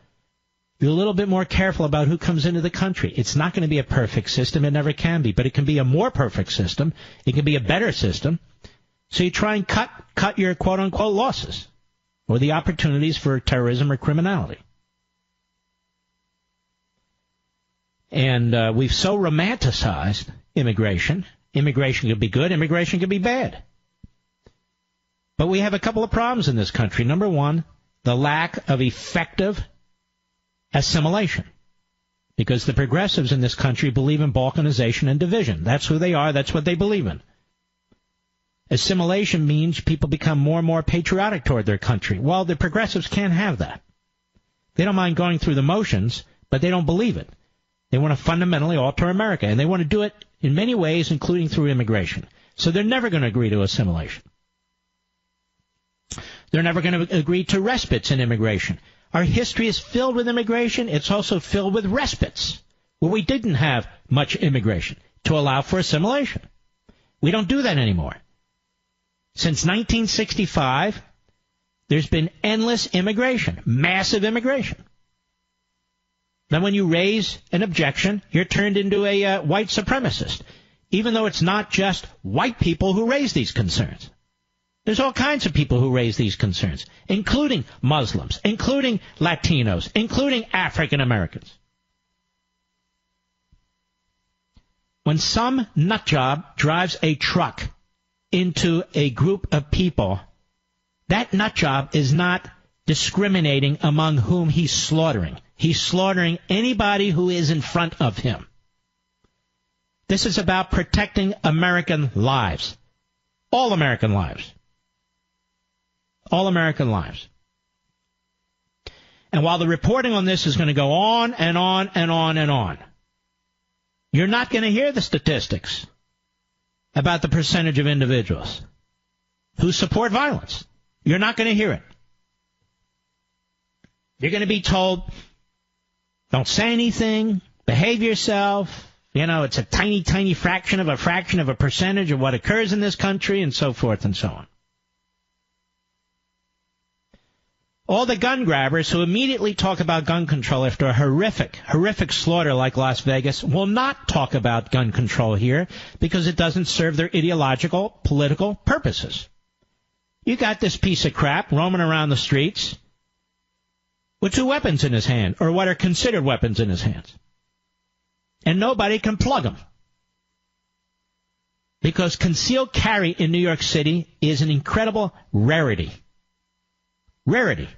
you're a little bit more careful about who comes into the country. It's not going to be a perfect system. It never can be. But it can be a more perfect system. It can be a better system. So you try and cut your quote-unquote losses or the opportunities for terrorism or criminality. And we've so romanticized immigration. Immigration could be good. Immigration could be bad. But we have a couple of problems in this country. Number one, the lack of effective assimilation. Because the progressives in this country believe in balkanization and division. That's who they are. That's what they believe in. Assimilation means people become more and more patriotic toward their country. Well, the progressives can't have that. They don't mind going through the motions, but they don't believe it. They want to fundamentally alter America, and they want to do it in many ways, including through immigration. So they're never going to agree to assimilation. They're never going to agree to respites in immigration. Our history is filled with immigration. It's also filled with respites, where we didn't have much immigration to allow for assimilation. We don't do that anymore. Since 1965, there's been endless immigration, massive immigration. Then when you raise an objection, you're turned into a white supremacist, even though it's not just white people who raise these concerns. There's all kinds of people who raise these concerns, including Muslims, including Latinos, including African Americans. When some nutjob drives a truck into a group of people, that nutjob is not discriminating among whom he's slaughtering. He's slaughtering anybody who is in front of him. This is about protecting American lives. All American lives. All American lives. And while the reporting on this is going to go on and on and on and on, you're not going to hear the statistics about the percentage of individuals who support violence. You're not going to hear it. You're going to be told, don't say anything, behave yourself. You know, it's a tiny, tiny fraction of a percentage of what occurs in this country, and so forth and so on. All the gun grabbers who immediately talk about gun control after a horrific slaughter like Las Vegas will not talk about gun control here because it doesn't serve their ideological, political purposes. You got this piece of crap roaming around the streets with 2 weapons in his hand, or what are considered weapons in his hands. And nobody can plug them. Because concealed carry in New York City is an incredible rarity. Rarity.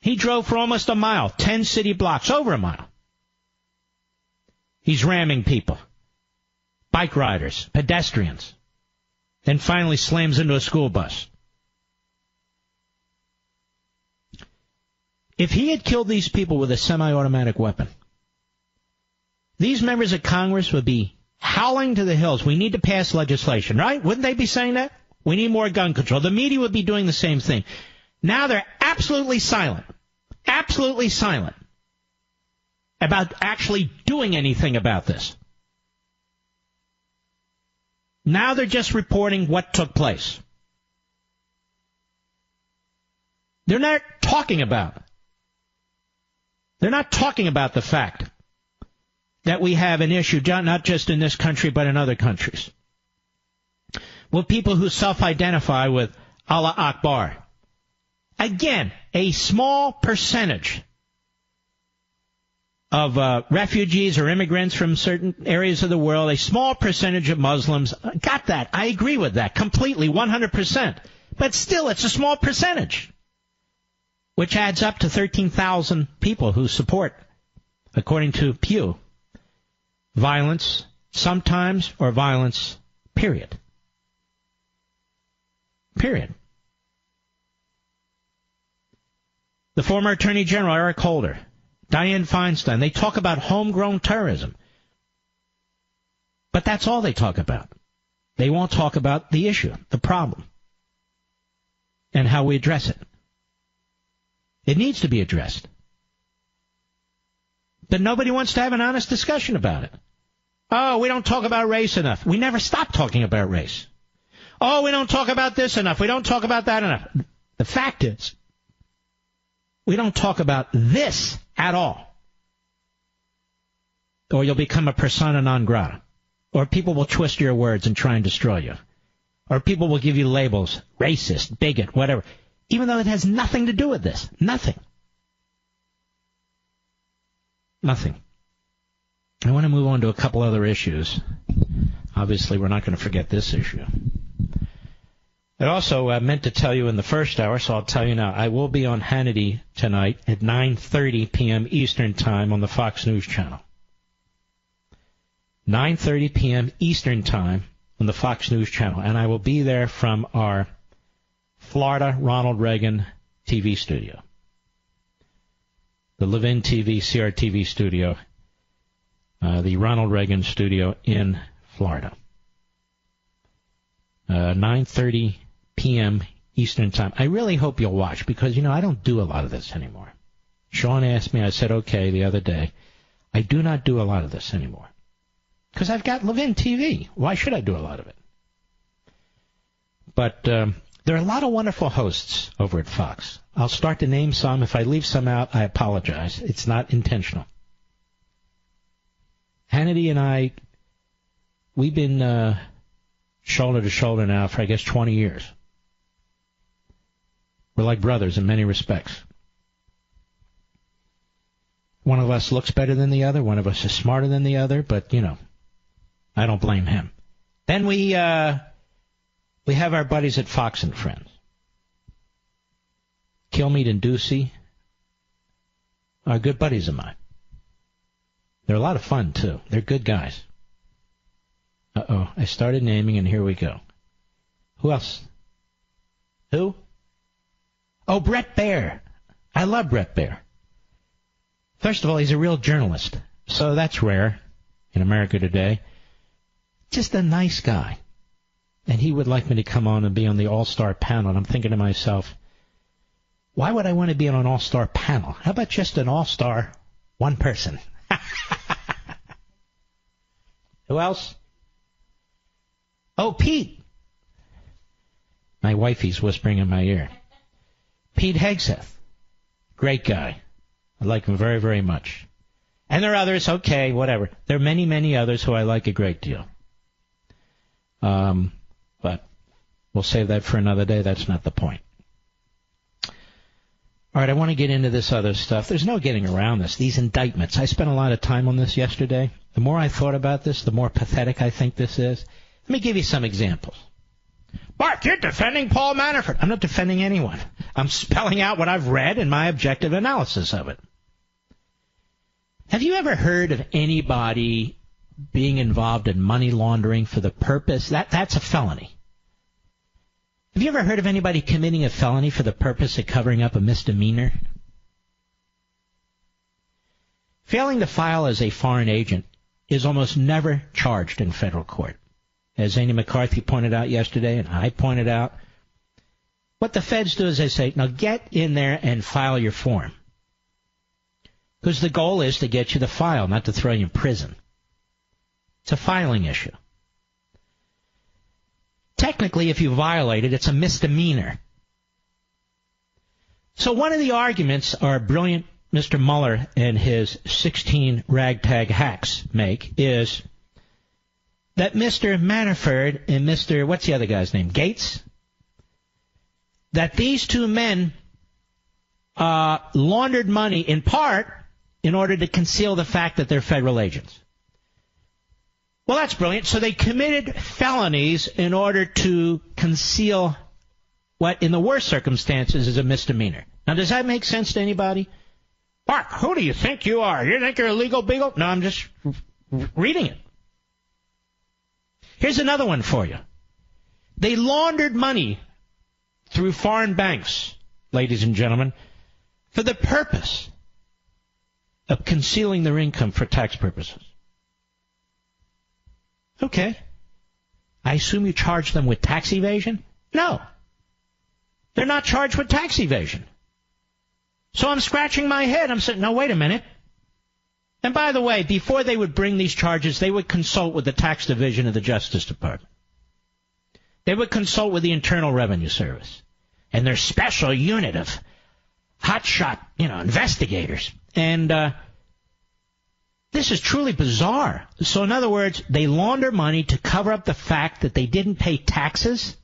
He drove for almost a mile, 10 city blocks, over a mile. He's ramming people, bike riders, pedestrians, then finally slams into a school bus. If he had killed these people with a semi-automatic weapon, these members of Congress would be howling to the hills. We need to pass legislation, right? Wouldn't they be saying that? We need more gun control. The media would be doing the same thing. Now they're absolutely silent about actually doing anything about this. Now they're just reporting what took place. They're not talking about it. They're not talking about the fact that we have an issue, not just in this country, but in other countries, with people who self-identify with Allah Akbar. Again, a small percentage of refugees or immigrants from certain areas of the world, a small percentage of Muslims. Got that. I agree with that completely, 100%. But still, it's a small percentage, which adds up to 13,000 people who support according to Pew. Violence sometimes or violence, period. Period. The former Attorney General, Eric Holder, Dianne Feinstein, they talk about homegrown terrorism. But that's all they talk about. They won't talk about the issue, the problem, and how we address it. It needs to be addressed. But nobody wants to have an honest discussion about it. Oh, we don't talk about race enough. We never stop talking about race. Oh, we don't talk about this enough. We don't talk about that enough. The fact is, we don't talk about this at all. Or you'll become a persona non grata. Or people will twist your words and try and destroy you. Or people will give you labels, racist, bigot, whatever. Even though it has nothing to do with this. Nothing. Nothing. I want to move on to a couple other issues. Obviously, we're not going to forget this issue. I also meant to tell you in the first hour, so I'll tell you now. I will be on Hannity tonight at 9:30 p.m. Eastern Time on the Fox News Channel. 9:30 p.m. Eastern Time on the Fox News Channel. And I will be there from our Florida Ronald Reagan TV studio. The Levin TV, CRTV studio. The Ronald Reagan studio in Florida. 9:30 p.m. Eastern Time. I really hope you'll watch because, I don't do a lot of this anymore. Sean asked me, I said, okay, the other day. I do not do a lot of this anymore. Because I've got Levin TV. Why should I do a lot of it? But there are a lot of wonderful hosts over at Fox. I'll start to name some. If I leave some out, I apologize. It's not intentional. Hannity and I, we've been shoulder to shoulder now for, I guess, 20 years. We're like brothers in many respects. One of us looks better than the other. One of us is smarter than the other. But, I don't blame him. Then we have our buddies at Fox and Friends. Kilmeade and Ducey are good buddies of mine. They're a lot of fun, too. They're good guys. Uh-oh. I started naming, and here we go. Who else? Who? Oh, Brett Baer. I love Brett Baer. First of all, he's a real journalist, so that's rare in America today. Just a nice guy. And he would like me to come on and be on the all-star panel. And I'm thinking to myself, why would I want to be on an all-star panel? How about just an all-star, one person? Who else? Oh, Pete. My wifey's whispering in my ear. Pete Hegseth. Great guy. I like him very, very much. And there are others, okay, whatever. There are many, many others who I like a great deal. But we'll save that for another day. That's not the point. All right, I want to get into this other stuff. There's no getting around this. These indictments. I spent a lot of time on this yesterday. The more I thought about this, the more pathetic I think this is. Let me give you some examples. Mark, you're defending Paul Manafort. I'm not defending anyone. I'm spelling out what I've read and my objective analysis of it. Have you ever heard of anybody being involved in money laundering for the purpose? That's a felony. Have you ever heard of anybody committing a felony for the purpose of covering up a misdemeanor? Failing to file as a foreign agent is almost never charged in federal court. As Andy McCarthy pointed out yesterday, and I pointed out, what the feds do is they say, now get in there and file your form. Because the goal is to get you the file, not to throw you in prison. It's a filing issue. Technically, if you violate it, it's a misdemeanor. So one of the arguments our brilliant Mr. Mueller and his 16 ragtag hacks make is that Mr. Manafort and Mr. what's the other guy's name? Gates? That these two men laundered money in part in order to conceal the fact that they're federal agents. Well, that's brilliant. So they committed felonies in order to conceal what, in the worst circumstances, is a misdemeanor. Now, does that make sense to anybody? Mark, who do you think you are? You think you're a legal beagle? No, I'm just reading it. Here's another one for you. They laundered money through foreign banks, ladies and gentlemen, for the purpose of concealing their income for tax purposes. Okay. I assume you charge them with tax evasion? No. They're not charged with tax evasion. So I'm scratching my head. I'm saying, no, wait a minute. And by the way, before they would bring these charges, they would consult with the tax division of the Justice Department. They would consult with the Internal Revenue Service and their special unit of hotshot, investigators. And this is truly bizarre. So in other words, they launder money to cover up the fact that they didn't pay taxes,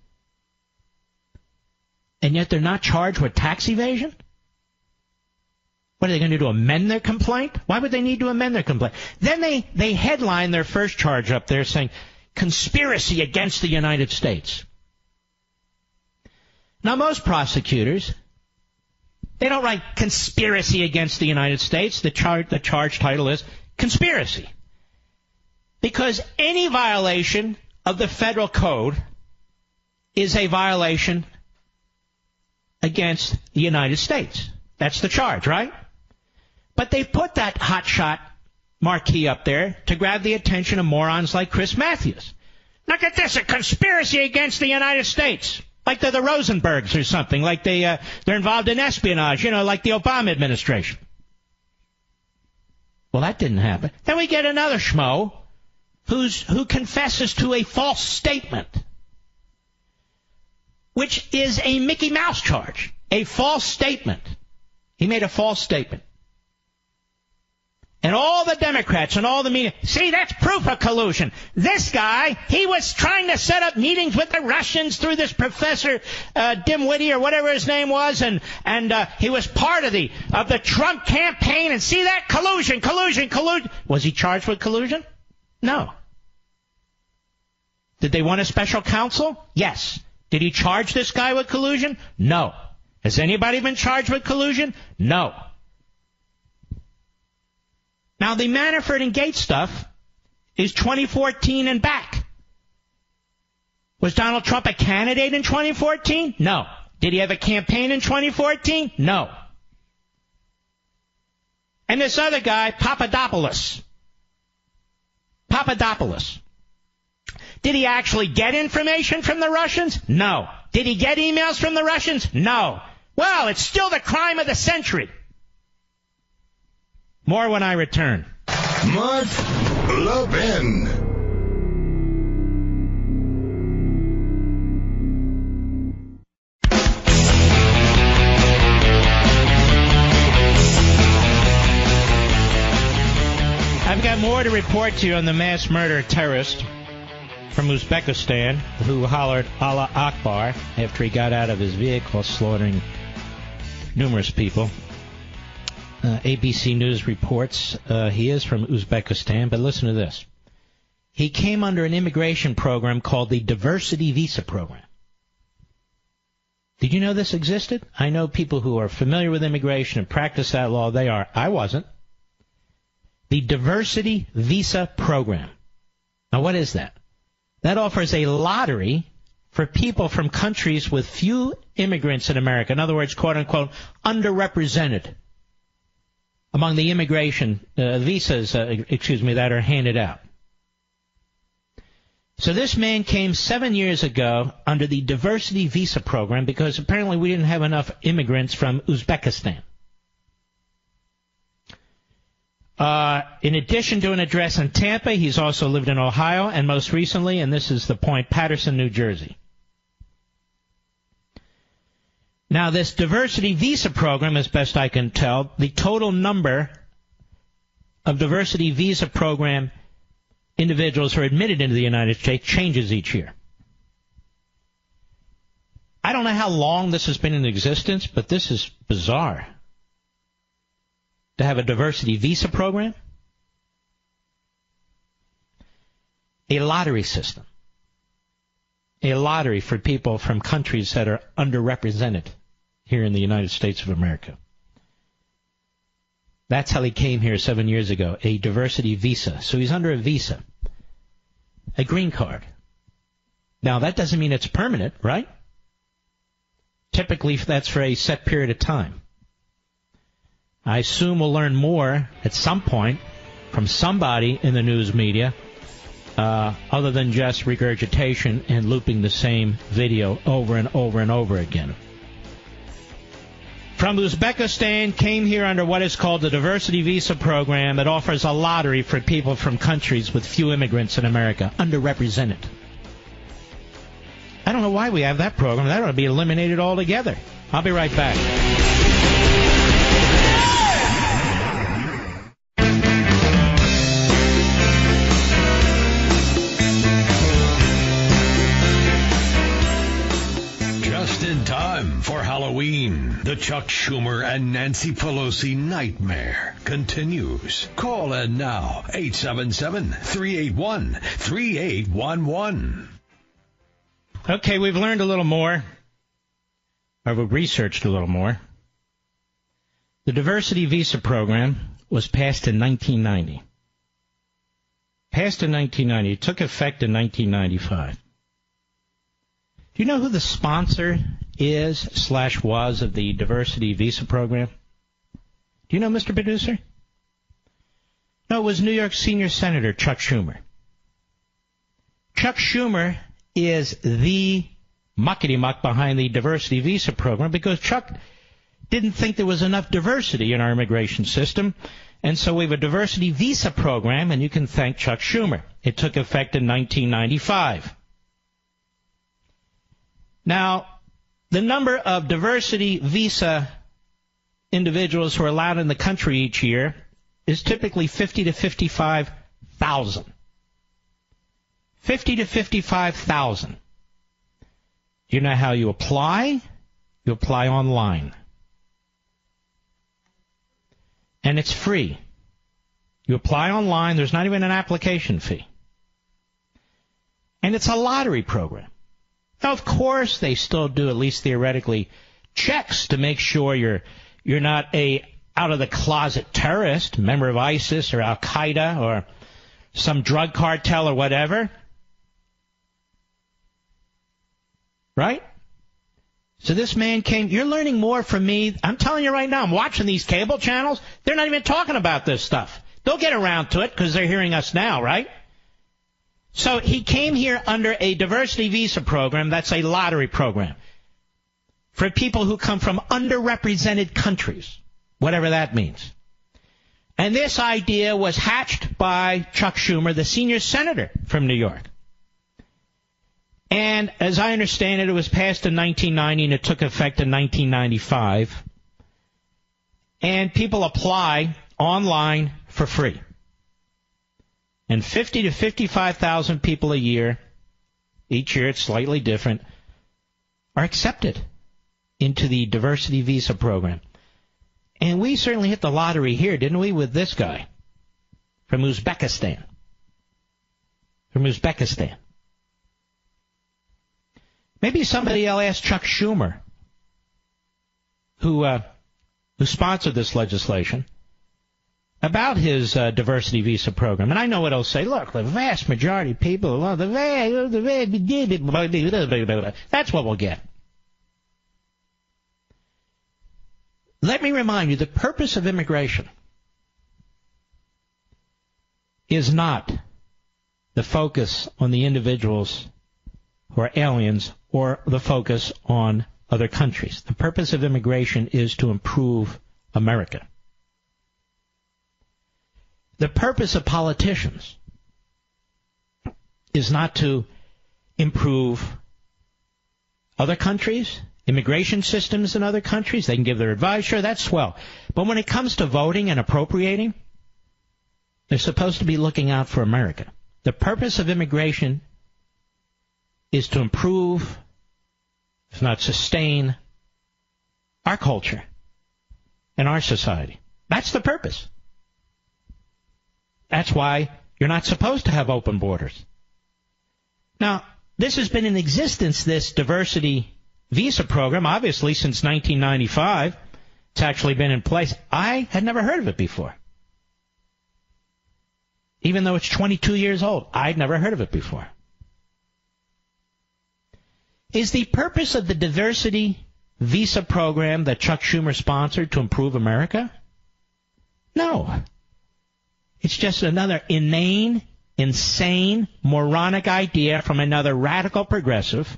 and yet they're not charged with tax evasion? What are they going to do, amend their complaint? Why would they need to amend their complaint? Then they headline their first charge up there saying, conspiracy against the United States. Now, most prosecutors, they don't write conspiracy against the United States. The charge title is conspiracy. Because any violation of the federal code is a violation against the United States. That's the charge, right? But they put that hotshot marquee up there to grab the attention of morons like Chris Matthews. Look at this, a conspiracy against the United States. Like they're the Rosenbergs or something, like they're involved in espionage, like the Obama administration. Well, that didn't happen. Then we get another schmo who confesses to a false statement, which is a Mickey Mouse charge, a false statement. He made a false statement. And all the Democrats and all the media, see, that's proof of collusion. This guy, he was trying to set up meetings with the Russians through this Professor Dimwitty or whatever his name was, and he was part of the Trump campaign. And see that? Collusion. Was he charged with collusion? No. Did they want a special counsel? Yes. Did he charge this guy with collusion? No. Has anybody been charged with collusion? No. Now, the Manafort and Gates stuff is 2014 and back. Was Donald Trump a candidate in 2014? No. Did he have a campaign in 2014? No. And this other guy, Papadopoulos. Did he actually get information from the Russians? No. Did he get emails from the Russians? No. Well, it's still the crime of the century. More when I return. Mark Levin. I've got more to report to you on the mass murder terrorist from Uzbekistan who hollered Allah Akbar after he got out of his vehicle, slaughtering numerous people. ABC News reports he is from Uzbekistan, but listen to this. He came under an immigration program called the Diversity Visa Program. Did you know this existed? I know people who are familiar with immigration and practice that law. They are. I wasn't. The Diversity Visa Program. Now, what is that? That offers a lottery for people from countries with few immigrants in America. In other words, quote-unquote, underrepresented among the immigration visas, that are handed out. So this man came 7 years ago under the Diversity Visa Program because apparently we didn't have enough immigrants from Uzbekistan. In addition to an address in Tampa, he's also lived in Ohio and most recently, and this is the point, Paterson, New Jersey. Now, this diversity visa program, as best I can tell, the total number of diversity visa program individuals who are admitted into the United States changes each year. I don't know how long this has been in existence, but this is bizarre. To have a diversity visa program? A lottery system. A lottery for people from countries that are underrepresented here in the United States of America. That's how he came here 7 years ago, a diversity visa. So he's under a visa, a green card. Now, that doesn't mean it's permanent, right? Typically, that's for a set period of time. I assume we'll learn more at some point from somebody in the news media other than just regurgitation and looping the same video over and over and over again. From Uzbekistan, came here under what is called the Diversity Visa Program that offers a lottery for people from countries with few immigrants in America, underrepresented. I don't know why we have that program. That ought to be eliminated altogether. I'll be right back. Just in time for Halloween, the Chuck Schumer and Nancy Pelosi nightmare continues. Call in now, 877-381-3811. Okay, we've learned a little more, or we've researched a little more. The Diversity Visa Program was passed in 1990. Passed in 1990. It took effect in 1995. Do you know who the sponsor is/was of the Diversity Visa Program? Do you know, Mr. Producer? No, it was New York Senior Senator Chuck Schumer. Chuck Schumer is the muckety-muck behind the Diversity Visa Program because Chuck didn't think there was enough diversity in our immigration system, and so we have a Diversity Visa Program, and you can thank Chuck Schumer. It took effect in 1995. Now, the number of diversity visa individuals who are allowed in the country each year is typically 50 to 55,000. 50 to 55,000. Do you know how you apply? You apply online. And it's free. You apply online. There's not even an application fee. And it's a lottery program. Now, of course, they still do, at least theoretically, checks to make sure you're not a out-of-the-closet terrorist, member of ISIS or Al-Qaeda or some drug cartel or whatever. Right? So this man came. You're learning more from me. I'm telling you right now, I'm watching these cable channels. They're not even talking about this stuff. They'll get around to it because they're hearing us now, right? So he came here under a diversity visa program. That's a lottery program for people who come from underrepresented countries, whatever that means. And this idea was hatched by Chuck Schumer, the senior senator from New York. And as I understand it, it was passed in 1990 and it took effect in 1995. And people apply online for free. And 50 to 55,000 people a year, each year it's slightly different, are accepted into the diversity visa program. And we certainly hit the lottery here, didn't we, with this guy from Uzbekistan. Maybe somebody will ask Chuck Schumer, who sponsored this legislation, about his diversity visa program. And I know what he'll say. Look, the vast majority of people, that's what we'll get. Let me remind you, the purpose of immigration is not the focus on the individuals who are aliens or the focus on other countries. The purpose of immigration is to improve America. The purpose of politicians is not to improve other countries, immigration systems in other countries. They can give their advice. Sure, that's swell. But when it comes to voting and appropriating, they're supposed to be looking out for America. The purpose of immigration is to improve, if not sustain, our culture and our society. That's the purpose. That's why you're not supposed to have open borders. Now, this has been in existence, this diversity visa program, obviously since 1995. It's actually been in place. I had never heard of it before. Even though it's 22 years old, I'd never heard of it before. Is the purpose of the diversity visa program that Chuck Schumer sponsored to improve America? No. It's just another inane, insane, moronic idea from another radical progressive.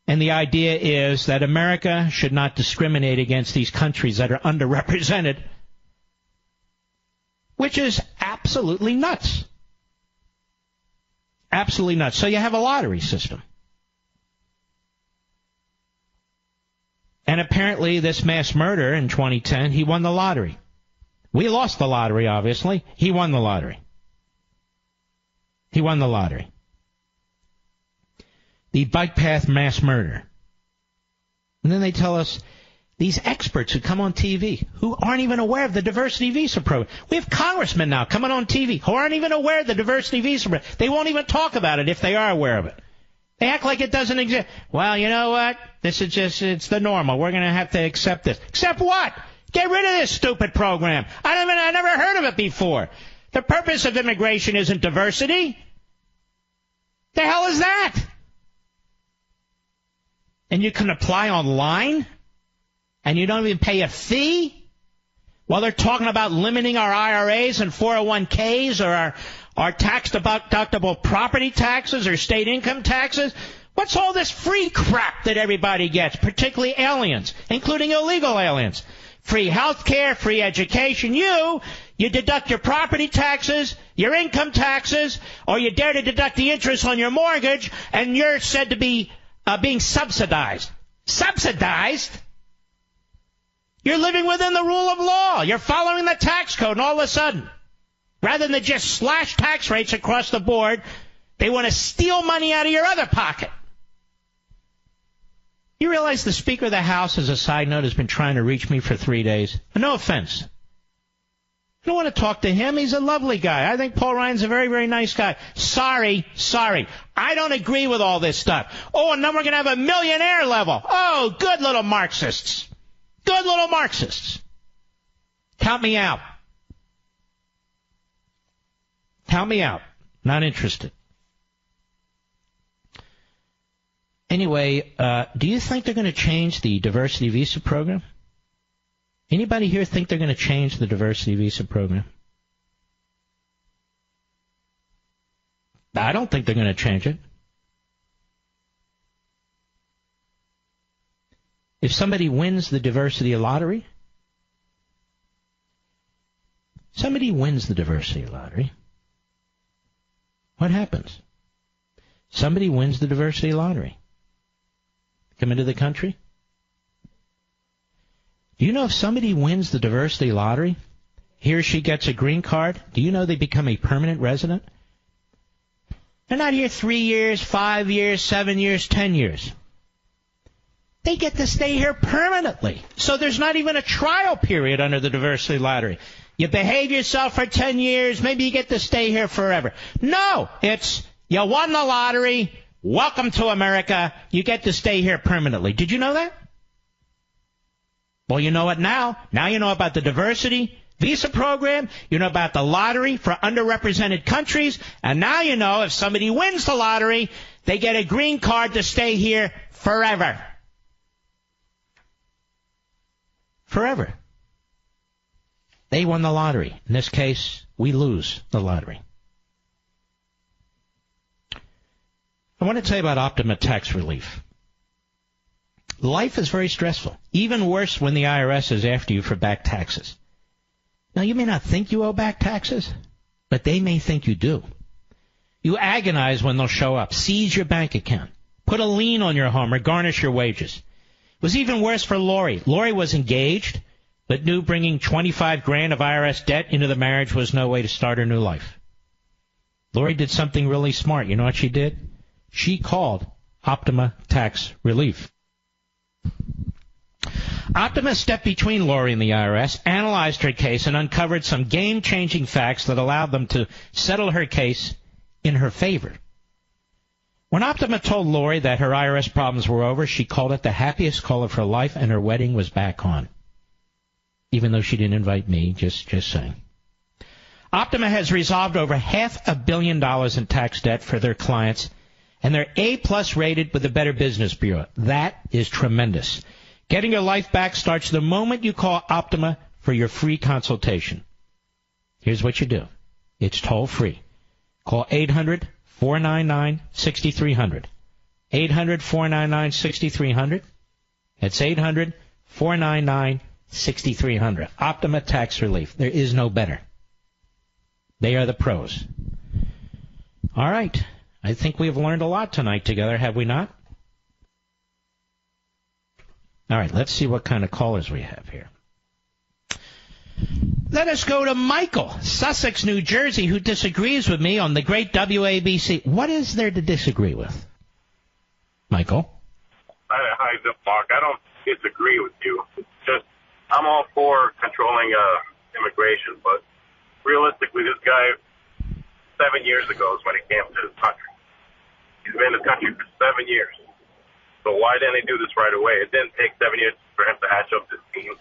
And the idea is that America should not discriminate against these countries that are underrepresented, which is absolutely nuts. Absolutely nuts. So you have a lottery system. And apparently this mass murderer in 2010, he won the lottery. We lost the lottery, obviously. He won the lottery. He won the lottery. The bike path mass murder. And then they tell us these experts who come on TV who aren't even aware of the diversity visa program. We have congressmen now coming on TV who aren't even aware of the diversity visa program. They won't even talk about it if they are aware of it. They act like it doesn't exist. Well, you know what? This is just, it's the normal. We're going to have to accept this. Accept what? Get rid of this stupid program. I never heard of it before. The purpose of immigration isn't diversity. The hell is that? And you can apply online, and you don't even pay a fee? While they're talking about limiting our IRAs and 401ks or our tax-deductible property taxes or state income taxes? What's all this free crap that everybody gets, particularly aliens, including illegal aliens? Free health care, free education. You deduct your property taxes, your income taxes, or you dare to deduct the interest on your mortgage, and you're said to be being subsidized. Subsidized? You're living within the rule of law. You're following the tax code, and all of a sudden, rather than just slash tax rates across the board, they want to steal money out of your other pocket. You realize the Speaker of the House, as a side note, has been trying to reach me for 3 days? No offense. I don't want to talk to him. He's a lovely guy. I think Paul Ryan's a very, very nice guy. Sorry. I don't agree with all this stuff. Oh, and then we're going to have a millionaire level. Oh, good little Marxists. Good little Marxists. Count me out. Count me out. Not interested. Anyway, do you think they're going to change the diversity visa program? Anybody here think they're going to change the diversity visa program? I don't think they're going to change it. If somebody wins the diversity lottery, what happens? Somebody wins the diversity lottery. Come into the country? Do you know if somebody wins the diversity lottery, he or she gets a green card, do you know they become a permanent resident? They're not here 3 years, 5 years, 7 years, 10 years. They get to stay here permanently. So there's not even a trial period under the diversity lottery. You behave yourself for 10 years, maybe you get to stay here forever. No, it's you won the lottery, welcome to America, you get to stay here permanently. Did you know that? Well, you know it now. Now you know about the diversity visa program. You know about the lottery for underrepresented countries. And now you know if somebody wins the lottery, they get a green card to stay here forever. Forever. They won the lottery. In this case, we lose the lottery. I want to tell you about Optima Tax Relief. Life is very stressful, even worse when the IRS is after you for back taxes. Now, you may not think you owe back taxes, but they may think you do. You agonize when they'll show up, seize your bank account, put a lien on your home, or garnish your wages. It was even worse for Lori. Lori was engaged, but knew bringing $25,000 of IRS debt into the marriage was no way to start her new life. Lori did something really smart. You know what she did? She called Optima Tax Relief. Optima stepped between Lori and the IRS, analyzed her case, and uncovered some game-changing facts that allowed them to settle her case in her favor. When Optima told Lori that her IRS problems were over, she called it the happiest call of her life, and her wedding was back on. Even though she didn't invite me, just saying. Optima has resolved over $500 million in tax debt for their clients, and they're A-plus rated with the Better Business Bureau. That is tremendous. Getting your life back starts the moment you call Optima for your free consultation. Here's what you do. It's toll-free. Call 800-499-6300. 800-499-6300. That's 800-499-6300. Optima Tax Relief. There is no better. They are the pros. All right. I think we have learned a lot tonight together, have we not? All right, let's see what kind of callers we have here. Let us go to Michael, Sussex, New Jersey, who disagrees with me on the great WABC. What is there to disagree with? Michael? Hi, Mark. I don't disagree with you. It's just I'm all for controlling immigration, but realistically, this guy 7 years ago is when he came to this country. He's been in the country for 7 years. So why didn't he do this right away? It didn't take 7 years for him to hatch up this team.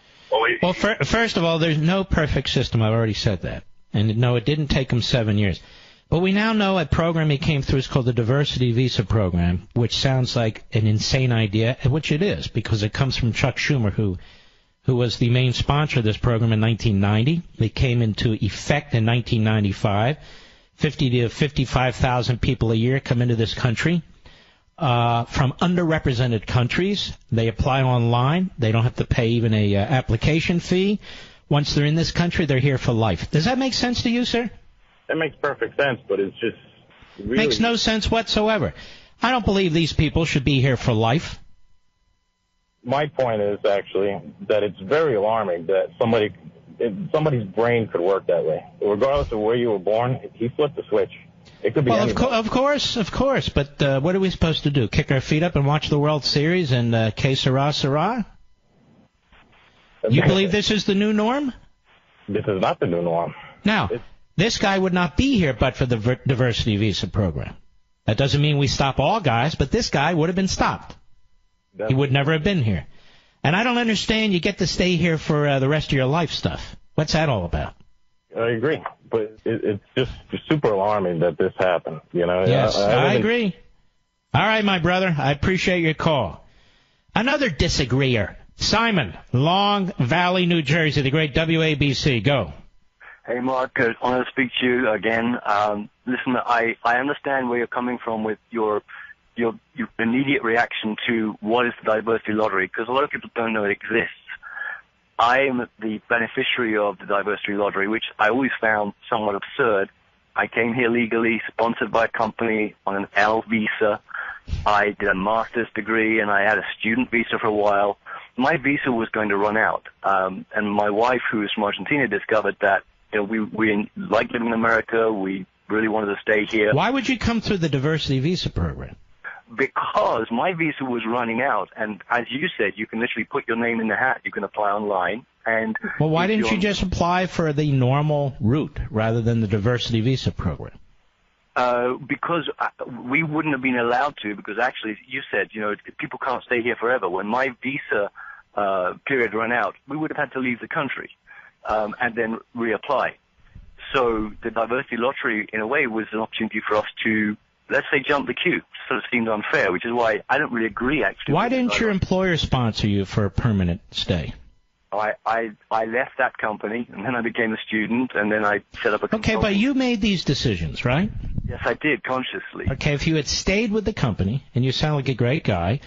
Well, first of all, there's no perfect system. I've already said that. And no, it didn't take him 7 years. But we now know a program he came through is called the Diversity Visa Program, which sounds like an insane idea, which it is, because it comes from Chuck Schumer, who was the main sponsor of this program in 1990. It came into effect in 1995. 50 to 55,000 people a year come into this country from underrepresented countries. They apply online. They don't have to pay even a application fee. Once they're in this country, they're here for life. Does that make sense to you, sir? That makes perfect sense, but it's just really... Makes no sense whatsoever. I don't believe these people should be here for life. My point is, actually, that it's very alarming that somebody's brain could work that way. Regardless of where you were born, he flipped the switch. It could be anybody. Of course. But what are we supposed to do? Kick our feet up and watch the World Series and que sera, sera? You believe this is the new norm? This is not the new norm. Now, this guy would not be here but for the diversity visa program. That doesn't mean we stop all guys, but this guy would have been stopped. He would never have been here. And I don't understand you get to stay here for the rest of your life stuff. What's that all about? I agree, but it's just super alarming that this happened. You know. Yes, I agree. All right, my brother, I appreciate your call. Another disagreeer, Simon, Long Valley, New Jersey, the great WABC. Go. Hey, Mark, I want to speak to you again. Listen, I understand where you're coming from with your immediate reaction to what is the diversity lottery, because a lot of people don't know it exists. I am the beneficiary of the diversity lottery, which I always found somewhat absurd. I came here legally, sponsored by a company on an L visa. I did a master's degree, and I had a student visa for a while. My visa was going to run out, and my wife, who is from Argentina, discovered that we like living in America. We really wanted to stay here. Why would you come through the diversity visa program? Because my visa was running out, and as you said, you can literally put your name in the hat. You can apply online. And well, why didn't you just apply for the normal route rather than the diversity visa program? Because we wouldn't have been allowed to, because actually, you said, people can't stay here forever. When my visa period ran out, we would have had to leave the country and then reapply. So the diversity lottery, in a way, was an opportunity for us to, let's say, jump the queue. Sort of seemed unfair, which is why I don't really agree, actually. Why didn't your employer sponsor you for a permanent stay? I left that company, and then I became a student, and then I set up a Okay, but you made these decisions, right? Yes, I did, consciously. Okay, if you had stayed with the company, and you sound like a great guy,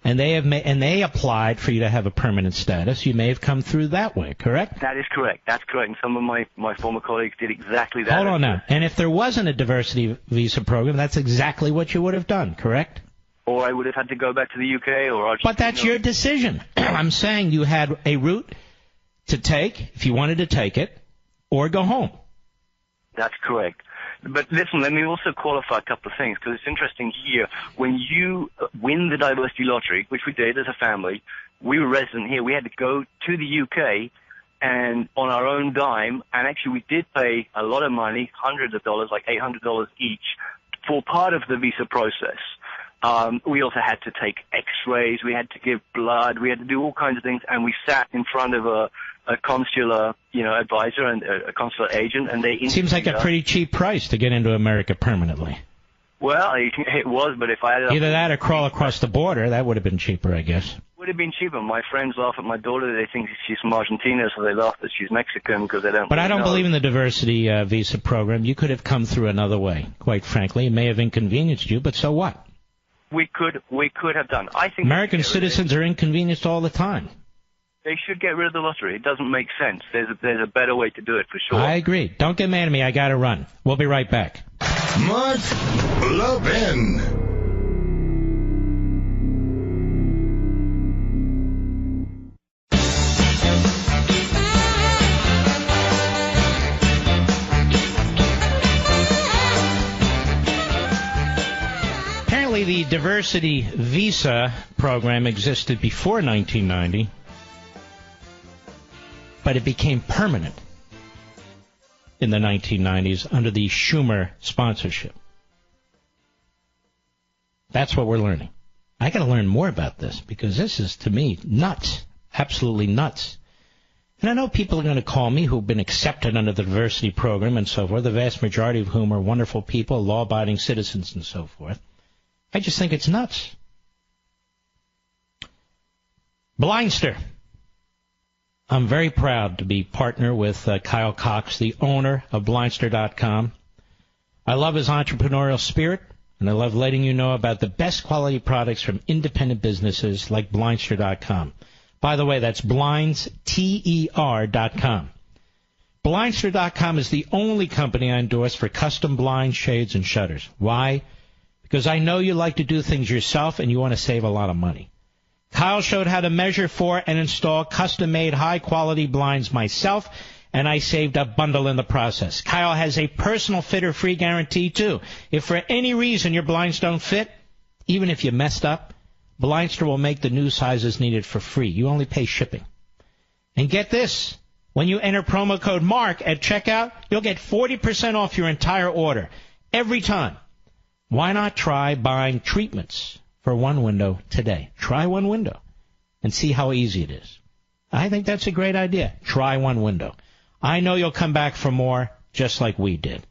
and they applied for you to have a permanent status, you may have come through that way, correct? That is correct. That's correct. And some of my former colleagues did exactly that. Hold on now. And if there wasn't a diversity visa program, that's exactly what you would have done, correct? Or I would have had to go back to the UK or Argentina. But that's your decision. I'm saying you had a route to take, if you wanted to take it, or go home. That's correct. But listen, let me also qualify a couple of things, because it's interesting here. When you win the diversity lottery, which we did as a family, we were resident here. We had to go to the UK and on our own dime, and actually we did pay a lot of money, hundreds of dollars, like $800 each, for part of the visa process. We also had to take X-rays. We had to give blood. We had to do all kinds of things. And we sat in front of a consular, advisor and a consular agent, and they seems like a pretty cheap price to get into America permanently. Well, it was, but if I had either that or crawl across the border, that would have been cheaper, I guess. Would have been cheaper. My friends laugh at my daughter. They think she's from Argentina, so they laugh that she's Mexican because they don't. But I don't know. believe in the diversity visa program. You could have come through another way. Quite frankly, it may have inconvenienced you, but so what? We could have done. I think American citizens are inconvenienced all the time. They should get rid of the lottery. It doesn't make sense. There's a better way to do it for sure. I agree. Don't get mad at me. I got to run. We'll be right back. Mark Levin. Apparently the diversity visa program existed before 1990. But it became permanent in the 1990s under the Schumer sponsorship. That's what we're learning. I got to learn more about this because this is, to me, nuts. Absolutely nuts. And I know people are going to call me who've been accepted under the diversity program and so forth, the vast majority of whom are wonderful people, law-abiding citizens and so forth. I just think it's nuts. Blindster. I'm very proud to be partner with Kyle Cox, the owner of Blindster.com. I love his entrepreneurial spirit, and I love letting you know about the best quality products from independent businesses like Blindster.com. By the way, that's blindster.com. Blindster.com is the only company I endorse for custom blinds, shades, and shutters. Why? Because I know you like to do things yourself and you want to save a lot of money. Kyle showed how to measure for and install custom-made high-quality blinds myself, and I saved a bundle in the process. Kyle has a personal fitter-free guarantee, too. If for any reason your blinds don't fit, even if you messed up, Blindster will make the new sizes needed for free. You only pay shipping. And get this. When you enter promo code MARK at checkout, you'll get 40% off your entire order every time. Why not try buying treatments for one window today? Try one window and see how easy it is. I think that's a great idea. Try one window. I know you'll come back for more, just like we did.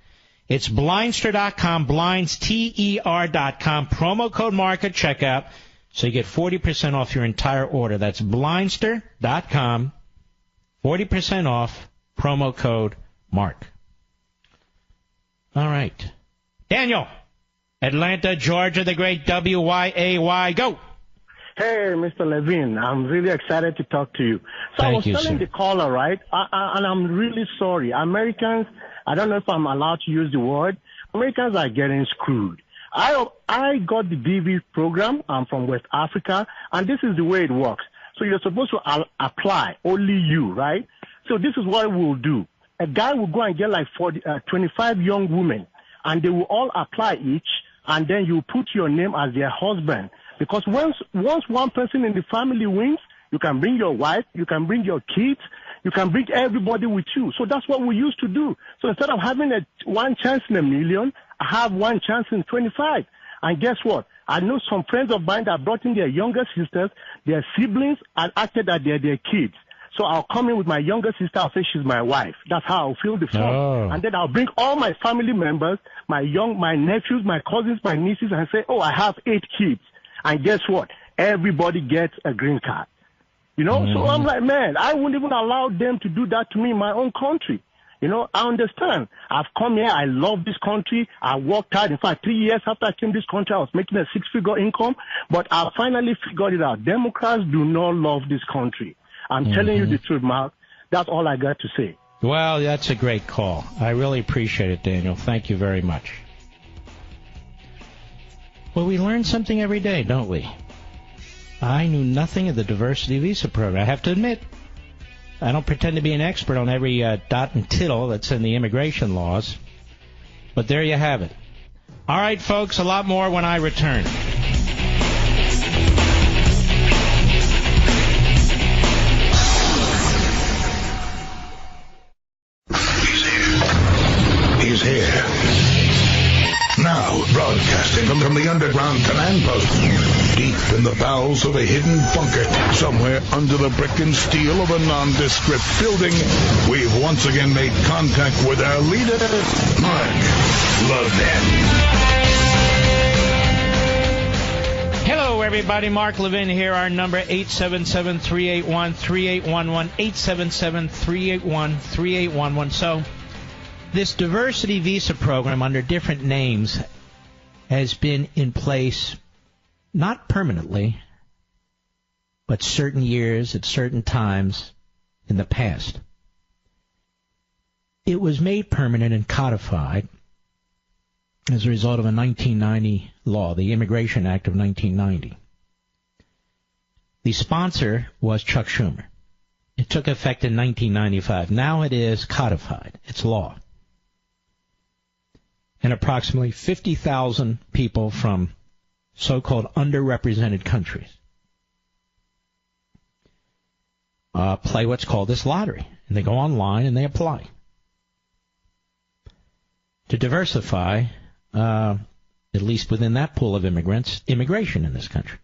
It's Blindster.com, blindster.com, promo code MARK at checkout, so you get 40% off your entire order. That's Blindster.com, 40% off, promo code MARK. All right. Daniel. Atlanta, Georgia, the great WYAY. Go. Hey, Mr. Levin, I'm really excited to talk to you. So Thank I was you, telling sir. the caller, right, and I'm really sorry. Americans, I don't know if I'm allowed to use the word, Americans are getting screwed. I got the DV program. I'm from West Africa, and this is the way it works. So you're supposed to apply, only you, right? So this is what we'll do. A guy will go and get like 25 young women, and they will all apply each, and then you put your name as their husband. Because once one person in the family wins, you can bring your wife, you can bring your kids, you can bring everybody with you. So that's what we used to do. So instead of having one chance in a million, I have one chance in 25. And guess what? I know some friends of mine that brought in their younger sisters, their siblings, and acted that they're their kids. So I'll come in with my younger sister. I'll say she's my wife. That's how I'll fill the form. Oh. And then I'll bring all my family members, my nephews, my cousins, my nieces, and say, oh, I have 8 kids. And guess what? Everybody gets a green card. You know? Mm-hmm. So I'm like, man, I wouldn't even allow them to do that to me in my own country. You know, I understand. I've come here. I love this country. I worked hard. In fact, 3 years after I came to this country, I was making a 6-figure income. But I finally figured it out. Democrats do not love this country. I'm telling you the truth, Mark. That's all I got to say. Well, that's a great call. I really appreciate it, Daniel. Thank you very much. Well, we learn something every day, don't we? I knew nothing of the diversity visa program. I have to admit, I don't pretend to be an expert on every dot and tittle that's in the immigration laws. But there you have it. All right, folks, a lot more when I return. He's here. Now, broadcast Broadcasting from the underground command post, deep in the bowels of a hidden bunker, somewhere under the brick and steel of a nondescript building, we've once again made contact with our leader, Mark Levin. Hello, everybody. Mark Levin here. Our number, 877-381-3811, 877-381-3811. So this diversity visa program under different names has been in place, not permanently, but certain years at certain times in the past. It was made permanent and codified as a result of a 1990 law, the Immigration Act of 1990. The sponsor was Chuck Schumer. It took effect in 1995. Now it is codified. It's law. And approximately 50,000 people from so-called underrepresented countries play what's called this lottery. And they go online and they apply to diversify, at least within that pool of immigrants, immigration in this country.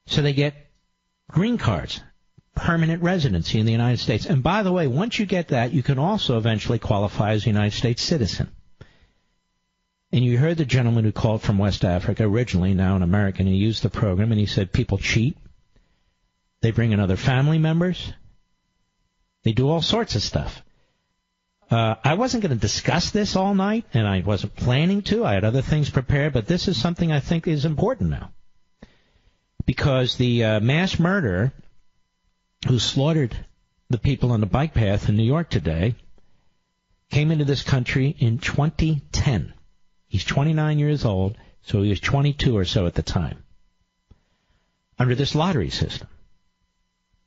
So they get green cards, permanent residency in the United States. And by the way, once you get that, you can also eventually qualify as a United States citizen. And you heard the gentleman who called from West Africa, originally now an American, he used the program, and he said people cheat. They bring in other family members. They do all sorts of stuff. I wasn't going to discuss this all night, and I wasn't planning to. I had other things prepared, but this is something I think is important now. Because the mass murderer who slaughtered the people on the bike path in New York today came into this country in 2010. He's 29 years old, so he was 22 or so at the time, under this lottery system,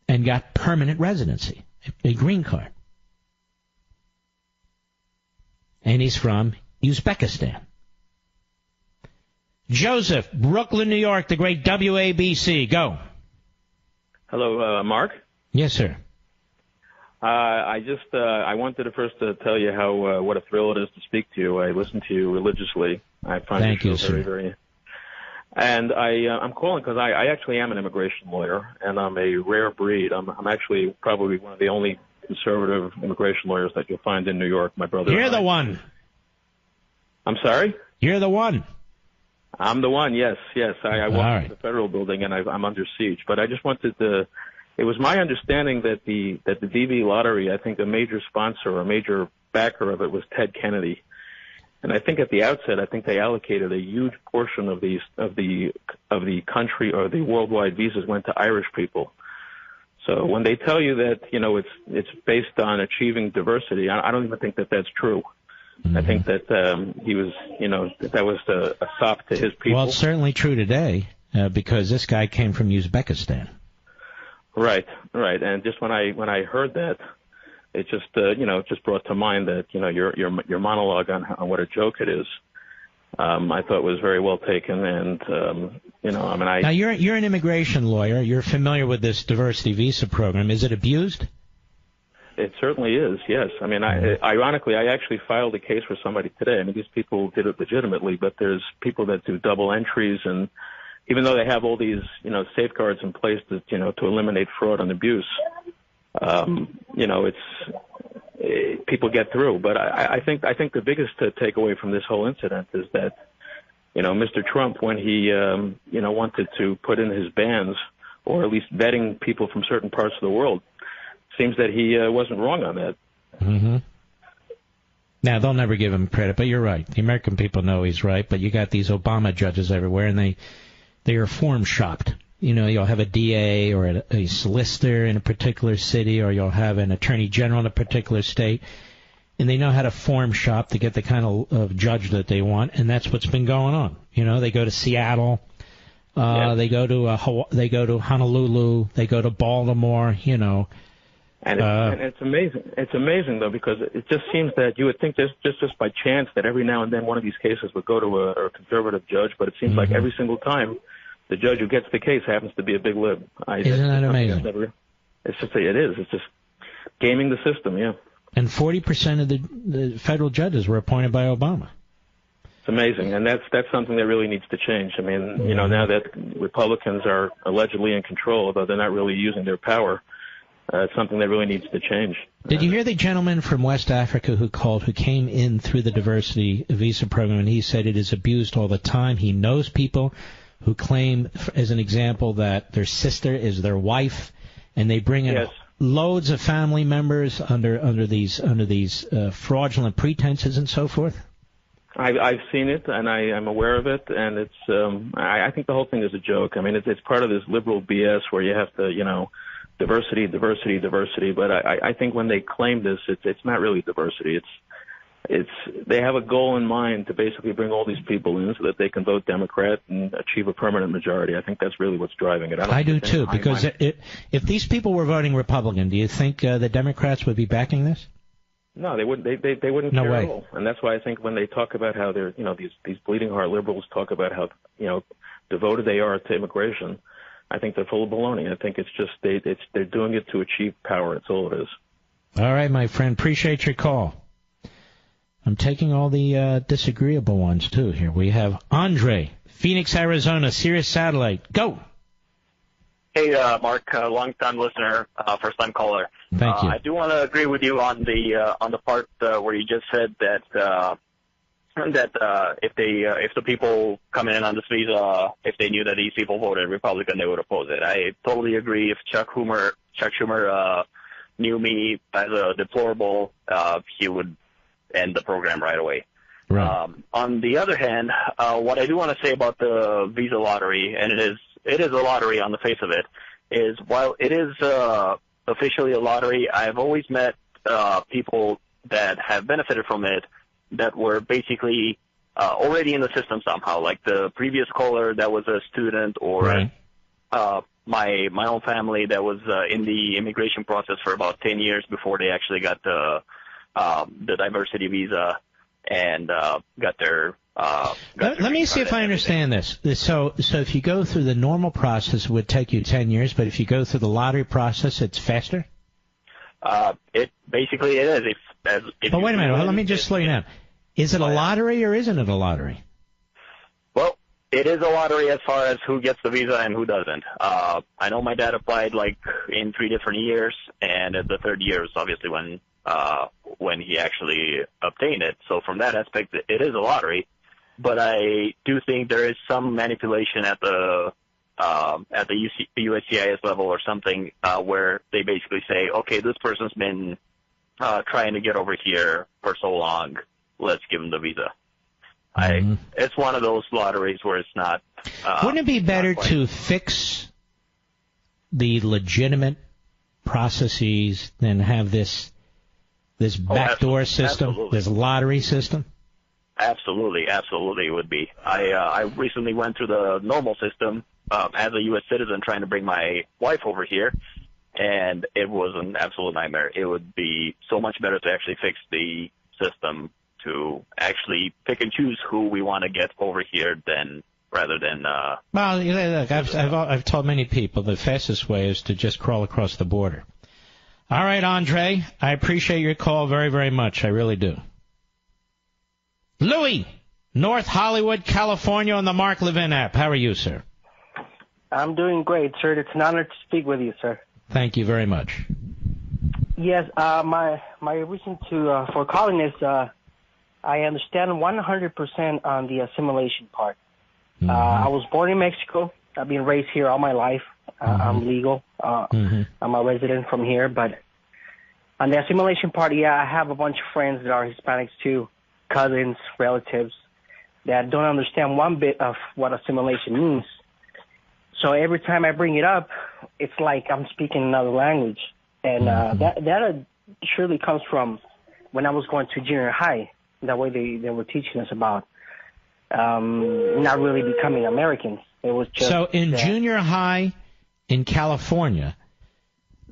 and got permanent residency, a green card. And he's from Uzbekistan. Joseph, Brooklyn, New York, the great WABC. Go. Hello, Mark. Yes, sir. I wanted to first tell you how what a thrill it is to speak to you. I listen to you religiously. I find your show very. And I'm calling because I actually am an immigration lawyer, and I'm a rare breed. I'm actually probably one of the only conservative immigration lawyers that you'll find in New York. My brother. You're the one. I'm sorry? You're the one. I'm the one, yes. I walked into the federal building, and I'm under siege. But I just wanted to – it was my understanding that the DV lottery, I think a major sponsor or a major backer of it was Ted Kennedy. And I think at the outset, I think they allocated a huge portion of the country or the worldwide visas went to Irish people. So when they tell you that, it's based on achieving diversity, I don't even think that that's true. Mm-hmm. I think that he was, that was a sop to his people. Well, it's certainly true today because this guy came from Uzbekistan. Right. And just when I heard that, it just just brought to mind that your monologue on what a joke it is. I thought was very well taken, and Now you're an immigration lawyer. You're familiar with this diversity visa program. Is it abused? It certainly is, yes. I mean, ironically, I actually filed a case for somebody today. I mean, these people did it legitimately, but there's people that do double entries, and even though they have all these, safeguards in place to eliminate fraud and abuse, people get through. But I think the biggest takeaway from this whole incident is that, Mr. Trump, when he, wanted to put in his bans, or at least vetting people from certain parts of the world, seems that he wasn't wrong on that. Mm-hmm. Now, they'll never give him credit, but you're right. The American people know he's right, but you got these Obama judges everywhere, and they are form shopped. You'll have a DA or a solicitor in a particular city, or you'll have an attorney general in a particular state, and they know how to form shop to get the kind of judge that they want, and that's what's been going on. They go to Seattle, they go to Honolulu, they go to Baltimore, And it's amazing. It's amazing, though, because it just seems that you would think just by chance that every now and then one of these cases would go to a conservative judge, but it seems like every single time the judge who gets the case happens to be a big lib. Isn't that amazing? It is. It's just gaming the system, yeah. And 40% of the federal judges were appointed by Obama. It's amazing, and that's something that really needs to change. I mean, now that Republicans are allegedly in control, although they're not really using their power, it's something that really needs to change. Did you hear the gentleman from West Africa who came in through the diversity visa program, and he said it is abused all the time? He knows people who claim, as an example, that their sister is their wife, and they bring in loads of family members under these fraudulent pretenses and so forth. I've seen it, and I'm aware of it, and it's I think the whole thing is a joke. I mean, it's part of this liberal BS where you have to, diversity, but I think when they claim this, it's not really diversity. It's they have a goal in mind to basically bring all these people in so that they can vote Democrat and achieve a permanent majority. I think that's really what's driving it. I do too, because if these people were voting Republican, do you think the Democrats would be backing this? No, they wouldn't. They wouldn't care at all. And that's why I think when they talk about how they're, these bleeding heart liberals talk about how, devoted they are to immigration, I think they're full of baloney. I think it's just they're doing it to achieve power. That's all it is. All right, my friend. Appreciate your call. I'm taking all the disagreeable ones, too, here. We have Andre, Phoenix, Arizona, Sirius Satellite. Go! Hey, Mark, long-time listener, first-time caller. Thank you. I do want to agree with you on the part where you just said that if the people coming in on this visa, if they knew that these people voted Republican, they would oppose it. I totally agree. If Chuck Schumer knew me as a deplorable, he would end the program right away. Right. On the other hand, what I do want to say about the visa lottery, and it is a lottery on the face of it, is while it is officially a lottery, I've always met people that have benefited from it that were basically already in the system somehow, like the previous caller that was a student, or my own family that was in the immigration process for about 10 years before they actually got the diversity visa and got their let me see if I understand this. So if you go through the normal process, it would take you 10 years, but if you go through the lottery process, it's faster? It is. But wait a minute. Let me just slow you down. Is it a lottery or isn't it a lottery? Well, it is a lottery as far as who gets the visa and who doesn't. I know my dad applied in 3 different years, and the third year is obviously when he actually obtained it. So from that aspect, it is a lottery. But I do think there is some manipulation at the USCIS level or something where they basically say, okay, this person's been trying to get over here for so long, let's give them the visa. It's one of those lotteries where it's not. Wouldn't it be better to fix the legitimate processes than have this backdoor system, this lottery system? Absolutely it would be. I recently went through the normal system as a U.S. citizen trying to bring my wife over here, and it was an absolute nightmare. It would be so much better to actually fix the system to actually pick and choose who we want to get over here rather than. Well, look, I've told many people the fastest way is to just crawl across the border. All right, Andre, I appreciate your call very, very much. I really do. Louis, North Hollywood, California, on the Mark Levin app. How are you, sir? I'm doing great, sir. It's an honor to speak with you, sir. Thank you very much. Yes, my reason for calling is I understand 100% on the assimilation part. Mm-hmm. I was born in Mexico. I've been raised here all my life. I'm legal. I'm a resident from here. But on the assimilation part, I have a bunch of friends that are Hispanics too, cousins, relatives, that don't understand one bit of what assimilation means. So every time I bring it up, it's like I'm speaking another language. And that surely comes from when I was going to junior high. That way they were teaching us about not really becoming Americans. It was just so in junior high in California,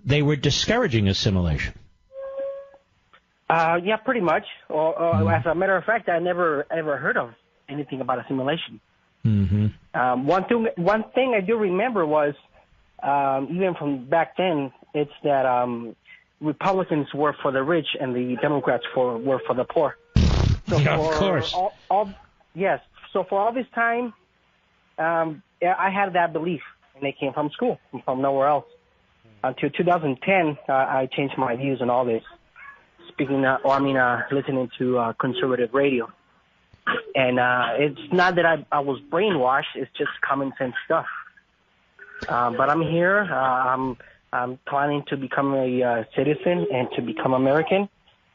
they were discouraging assimilation. Yeah, pretty much. As a matter of fact, I never ever heard of anything about assimilation. Mm-hmm. One thing I do remember was even from back then, it's that Republicans were for the rich and the Democrats were for the poor. So yeah, of course. Yes. So for all this time, I had that belief, and they came from school, from nowhere else. Until 2010, I changed my views on all this. Listening to conservative radio. And it's not that I was brainwashed; it's just common sense stuff. But I'm here. I'm planning to become a citizen and to become American.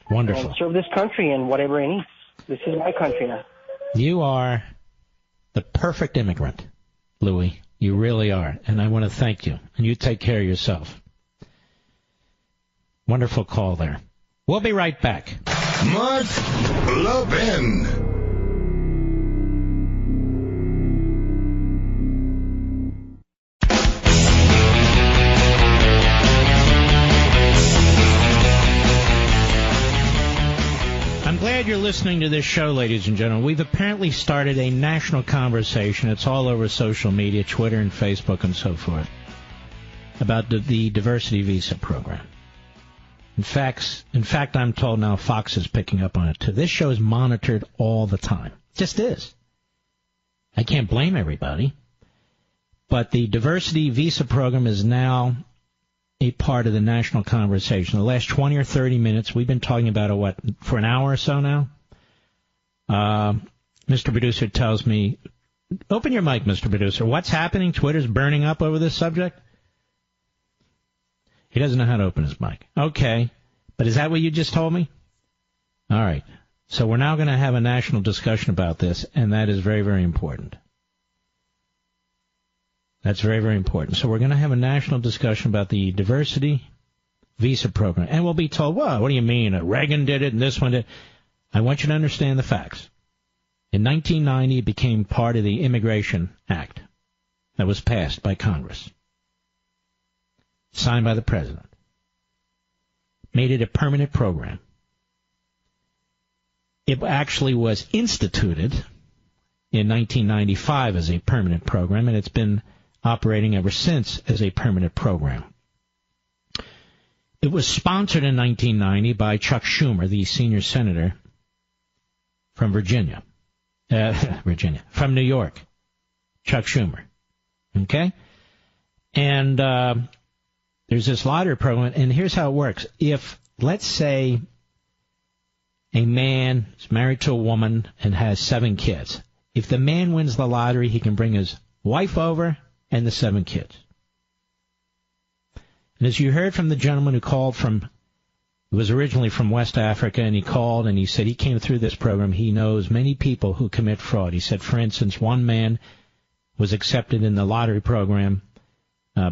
Wonderful. And serve this country and whatever it needs. This is my country now. You are the perfect immigrant, Louis. You really are. And I want to thank you. And you take care of yourself. Wonderful call there. We'll be right back. Mark Levin. I'm glad you're listening to this show, ladies and gentlemen. We've apparently started a national conversation. It's all over social media, Twitter and Facebook and so forth, about the diversity visa program. In fact, I'm told now Fox is picking up on it, too. This show is monitored all the time. Just is. I can't blame everybody. But the diversity visa program is now a part of the national conversation. The last 20 or 30 minutes, we've been talking about it, for an hour or so now? Mr. Producer tells me, open your mic, Mr. Producer. What's happening? Twitter's burning up over this subject? He doesn't know how to open his mic. Okay. But is that what you just told me? All right. So we're now going to have a national discussion about this, and that is very, very important. That's very, very important. So we're going to have a national discussion about the diversity visa program. And we'll be told, well, what do you mean? Reagan did it and this one did. I want you to understand the facts. In 1990, it became part of the Immigration Act that was passed by Congress, signed by the President, made it a permanent program. It actually was instituted in 1995 as a permanent program, and it's been operating ever since as a permanent program. It was sponsored in 1990 by Chuck Schumer, the senior senator from from New York, Chuck Schumer. Okay? And there's this lottery program, and here's how it works. If, let's say, a man is married to a woman and has 7 kids, if the man wins the lottery, he can bring his wife over and the 7 kids. And as you heard from the gentleman who called who was originally from West Africa, and he called and he said he came through this program. He knows many people who commit fraud. He said, for instance, one man was accepted in the lottery program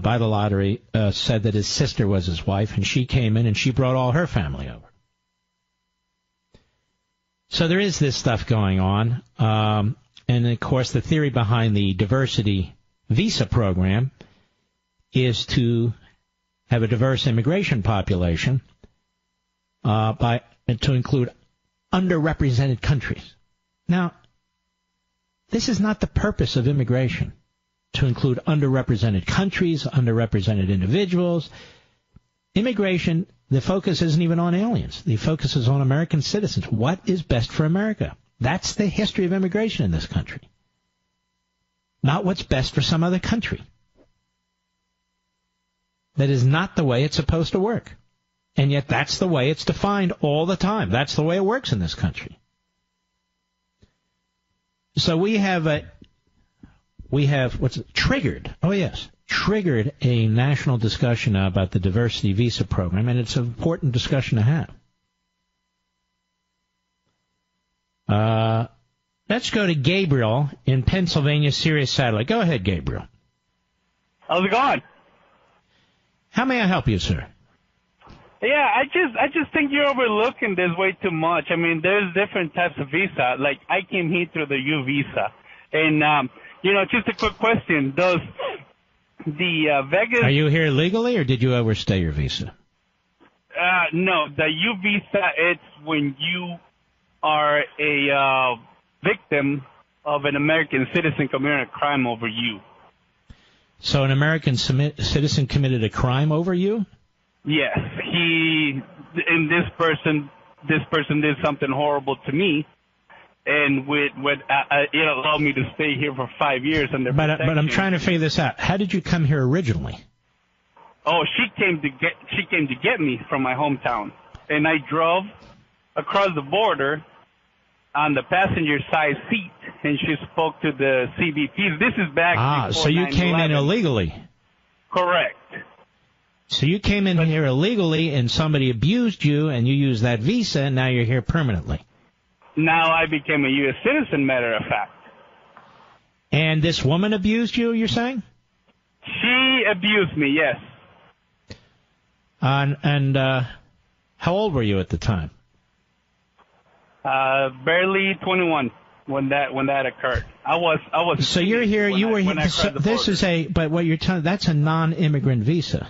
by the lottery, said that his sister was his wife, and she came in and she brought all her family over. So there is this stuff going on. And, of course, the theory behind the diversity visa program is to have a diverse immigration population to include underrepresented countries. Now, this is not the purpose of immigration, to include underrepresented countries, underrepresented individuals. Immigration, the focus isn't even on aliens. The focus is on American citizens. What is best for America? That's the history of immigration in this country. Not what's best for some other country. That is not the way it's supposed to work. And yet that's the way it's defined all the time. That's the way it works in this country. So we have triggered a national discussion now about the diversity visa program, and it's an important discussion to have. Let's go to Gabriel in Pennsylvania, Sirius Satellite. Go ahead, Gabriel. How's it going? How may I help you, sir? Yeah, I just think you're overlooking this way too much. I mean, there's different types of visa. Like, I came here through the U visa. And, just a quick question. Does the Vegas... Are you here legally, or did you overstay your visa? No, the U visa, it's when you are a victim of an American citizen committing a crime over you. So an American citizen committed a crime over you? Yes, this person did something horrible to me, and it allowed me to stay here for 5 years under But protection. I'm trying to figure this out. How did you come here originally? Oh, she came to get me from my hometown, and I drove across the border on the passenger side seat, and she spoke to the CBP. This is back before so you came in 9/11. illegally. Correct. So you came in here illegally, and somebody abused you, and you used that visa, and now you're here permanently. Now I became a U.S. citizen, matter of fact. And this woman abused you, you're saying? She abused me, yes. How old were you at the time? Barely 21 when that occurred. I was. So you're here. You were here. So this is but what you're telling, that's a non-immigrant visa.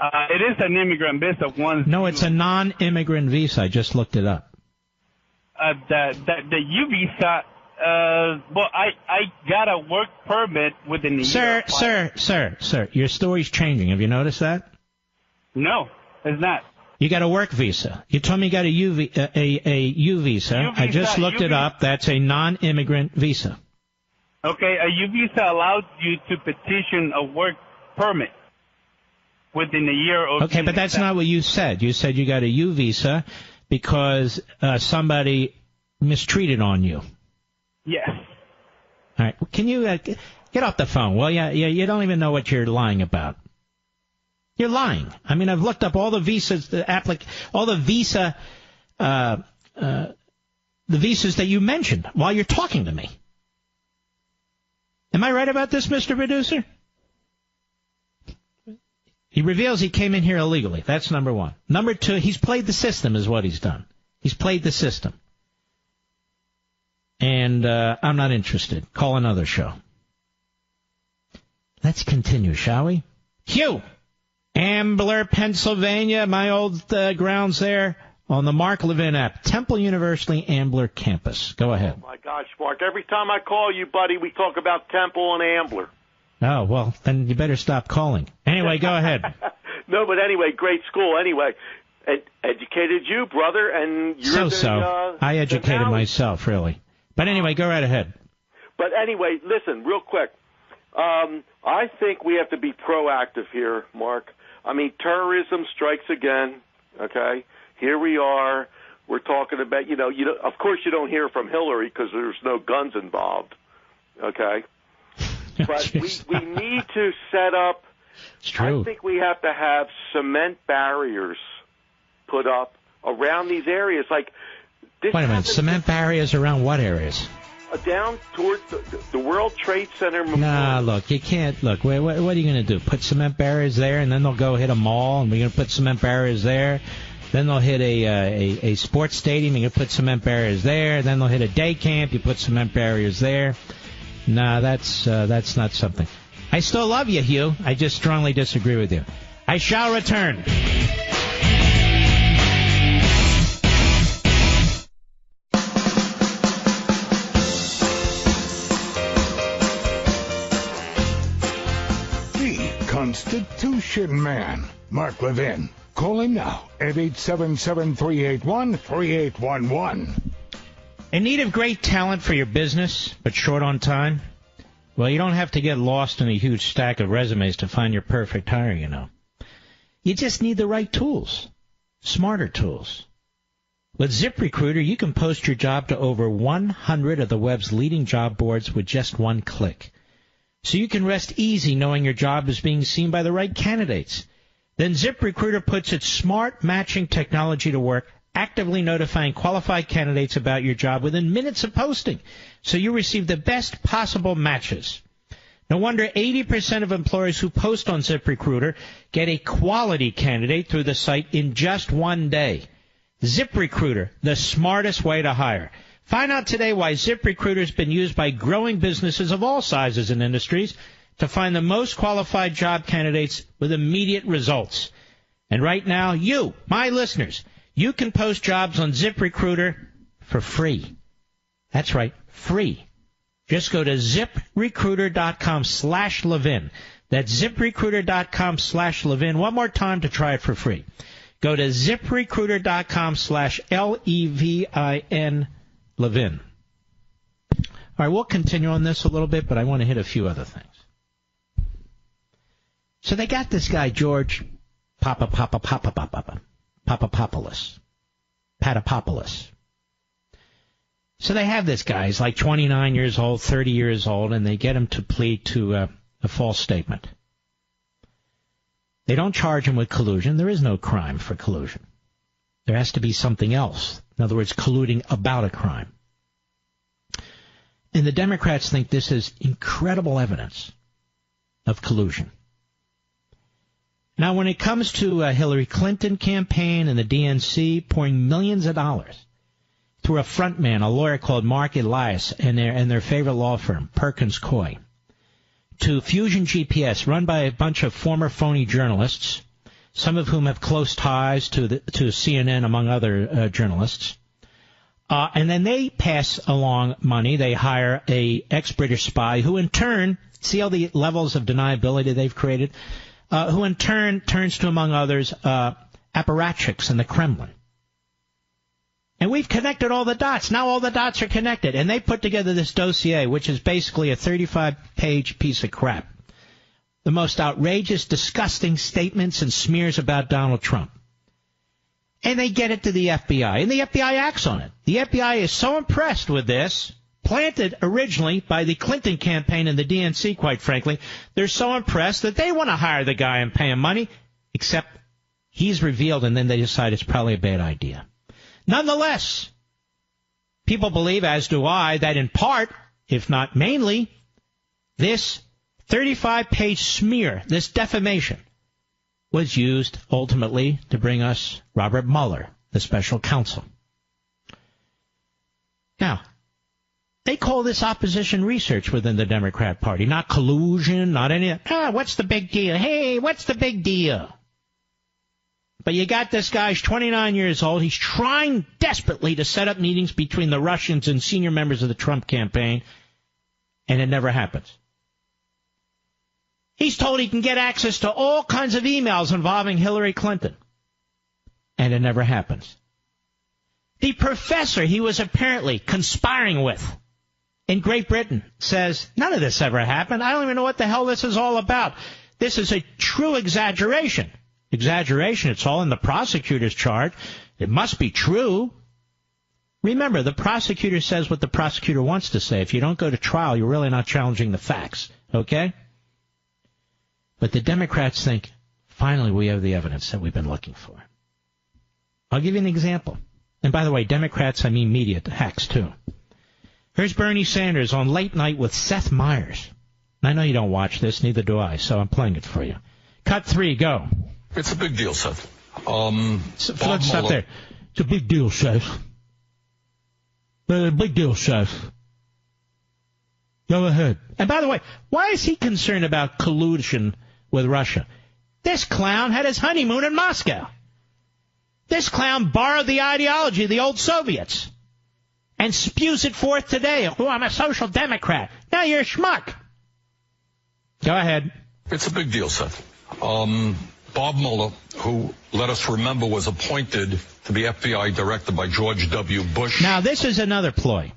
It is an immigrant visa. No, it's a non-immigrant visa. I just looked it up. The U visa. Well, I got a work permit within the year. Sir, your story's changing. Have you noticed that? No, it's not. You got a work visa. You told me you got a U visa. I just looked it up. That's a non-immigrant visa. Okay, a U visa allows you to petition a work permit within a year or Okay, but that's not what you said. You said you got a U visa because somebody mistreated on you. Yes. All right. Can you get off the phone? Well, yeah. You don't even know what you're lying about. You're lying. I mean, I've looked up all the visas, the visas that you mentioned while you're talking to me. Am I right about this, Mr. Producer? He reveals he came in here illegally. That's number one. Number two, he's played the system is what he's done. He's played the system. And I'm not interested. Call another show. Let's continue, shall we? Hugh, Ambler, Pennsylvania, my old grounds there on the Mark Levin app. Temple University Ambler campus. Go ahead. Oh, my gosh, Mark. Every time I call you, buddy, we talk about Temple and Ambler. Oh, well, then you better stop calling. Anyway, go ahead. No, but anyway, great school. Anyway, educated you, brother, and you're I educated myself, really. But anyway, go right ahead. But anyway, listen, real quick. I think we have to be proactive here, Mark. I mean, terrorism strikes again, okay? Here we are. We're talking about, of course you don't hear from Hillary because there's no guns involved, okay? But we need to set up, I think we have to have cement barriers put up around these areas. Like, wait a minute, cement barriers around what areas? Down towards the World Trade Center. Nah, look, you can't. Look, what are you going to do? Put cement barriers there, and then they'll go hit a mall, and we're going to put cement barriers there. Then they'll hit a sports stadium, and you put cement barriers there. Then they'll hit a day camp, you put cement barriers there. Nah, that's not something. I still love you, Hugh. I just strongly disagree with you. I shall return. Constitution Man, Mark Levin. Call him now at 877-381-3811. In need of great talent for your business, but short on time? Well, you don't have to get lost in a huge stack of resumes to find your perfect hire, you know. You just need the right tools, smarter tools. With ZipRecruiter, you can post your job to over 100 of the web's leading job boards with just one click. So you can rest easy knowing your job is being seen by the right candidates. Then ZipRecruiter puts its smart matching technology to work, actively notifying qualified candidates about your job within minutes of posting, so you receive the best possible matches. No wonder 80% of employers who post on ZipRecruiter get a quality candidate through the site in just one day. ZipRecruiter, the smartest way to hire. Find out today why ZipRecruiter has been used by growing businesses of all sizes and industries to find the most qualified job candidates with immediate results. And right now, you, my listeners, you can post jobs on ZipRecruiter for free. That's right, free. Just go to ZipRecruiter.com/Levin. That's ZipRecruiter.com/Levin. One more time to try it for free. Go to ZipRecruiter.com/LEVIN Levin. All right, we'll continue on this a little bit, but I want to hit a few other things. So they got this guy, George Patapopoulos. So they have this guy. He's like 29 years old, 30 years old, and they get him to plead to a false statement. They don't charge him with collusion. There is no crime for collusion. There has to be something else. In other words, colluding about a crime. And the Democrats think this is incredible evidence of collusion. Now, when it comes to Hillary Clinton campaign and the DNC pouring millions of dollars through a front man, a lawyer called Mark Elias, and their favorite law firm, Perkins Coie, to Fusion GPS, run by a bunch of former phony journalists, some of whom have close ties to CNN, among other journalists. And then they pass along money. They hire a ex-British spy who in turn, see all the levels of deniability they've created, who in turn turns to, among others, apparatchiks in the Kremlin. And we've connected all the dots. Now all the dots are connected. And they put together this dossier, which is basically a 35-page piece of crap. The most outrageous, disgusting statements and smears about Donald Trump. And they get it to the FBI. And the FBI acts on it. The FBI is so impressed with this, planted originally by the Clinton campaign and the DNC, quite frankly. They're so impressed that they want to hire the guy and pay him money, except he's revealed, and then they decide it's probably a bad idea. Nonetheless, people believe, as do I, that in part, if not mainly, this 35-page smear, this defamation, was used ultimately to bring us Robert Mueller, the special counsel. Now, they call this opposition research within the Democrat Party, not collusion, not any. What's the big deal? Hey, what's the big deal? But you got this guy, he's 29 years old. He's trying desperately to set up meetings between the Russians and senior members of the Trump campaign, and it never happens. He's told he can get access to all kinds of emails involving Hillary Clinton, and it never happens. The professor he was apparently conspiring with in Great Britain says, none of this ever happened. I don't even know what the hell this is all about. This is a true exaggeration. Exaggeration, it's all in the prosecutor's charge. It must be true. Remember, the prosecutor says what the prosecutor wants to say. If you don't go to trial, you're really not challenging the facts, okay? But the Democrats think, finally, we have the evidence that we've been looking for. I'll give you an example. And by the way, Democrats, I mean media hacks, too. Here's Bernie Sanders on Late Night with Seth Meyers. I know you don't watch this, neither do I, so I'm playing it for you. Cut 3, go. It's a big deal, Seth. Let's stop there. It's a big deal, Seth. Big deal, Seth. Go ahead. And by the way, why is he concerned about collusion with Russia? This clown had his honeymoon in Moscow. This clown borrowed the ideology of the old Soviets and spews it forth today. Oh, I'm a social democrat. Now you're a schmuck. Go ahead. It's a big deal, Seth. Bob Mueller, who, let us remember, was appointed to the FBI director by George W. Bush. Now, this is another ploy.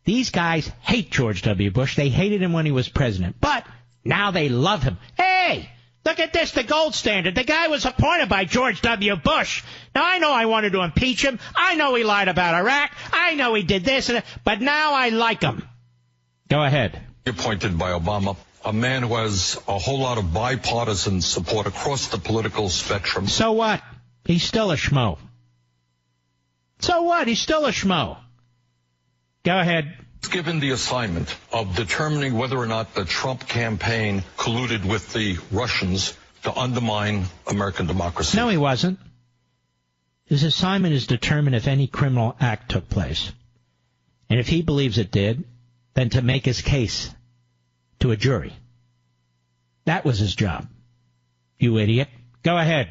These guys hate George W. Bush. They hated him when he was president. But now they love him. Hey, look at this, the gold standard. The guy was appointed by George W. Bush. Now, I know I wanted to impeach him. I know he lied about Iraq. I know he did this. But now I like him. Go ahead. Appointed by Obama. A man who has a whole lot of bipartisan support across the political spectrum. So what? He's still a schmo. So what? He's still a schmo. Go ahead. He's given the assignment of determining whether or not the Trump campaign colluded with the Russians to undermine American democracy. No, he wasn't. His assignment is determine if any criminal act took place. And if he believes it did, then to make his case to a jury. That was his job. You idiot. Go ahead.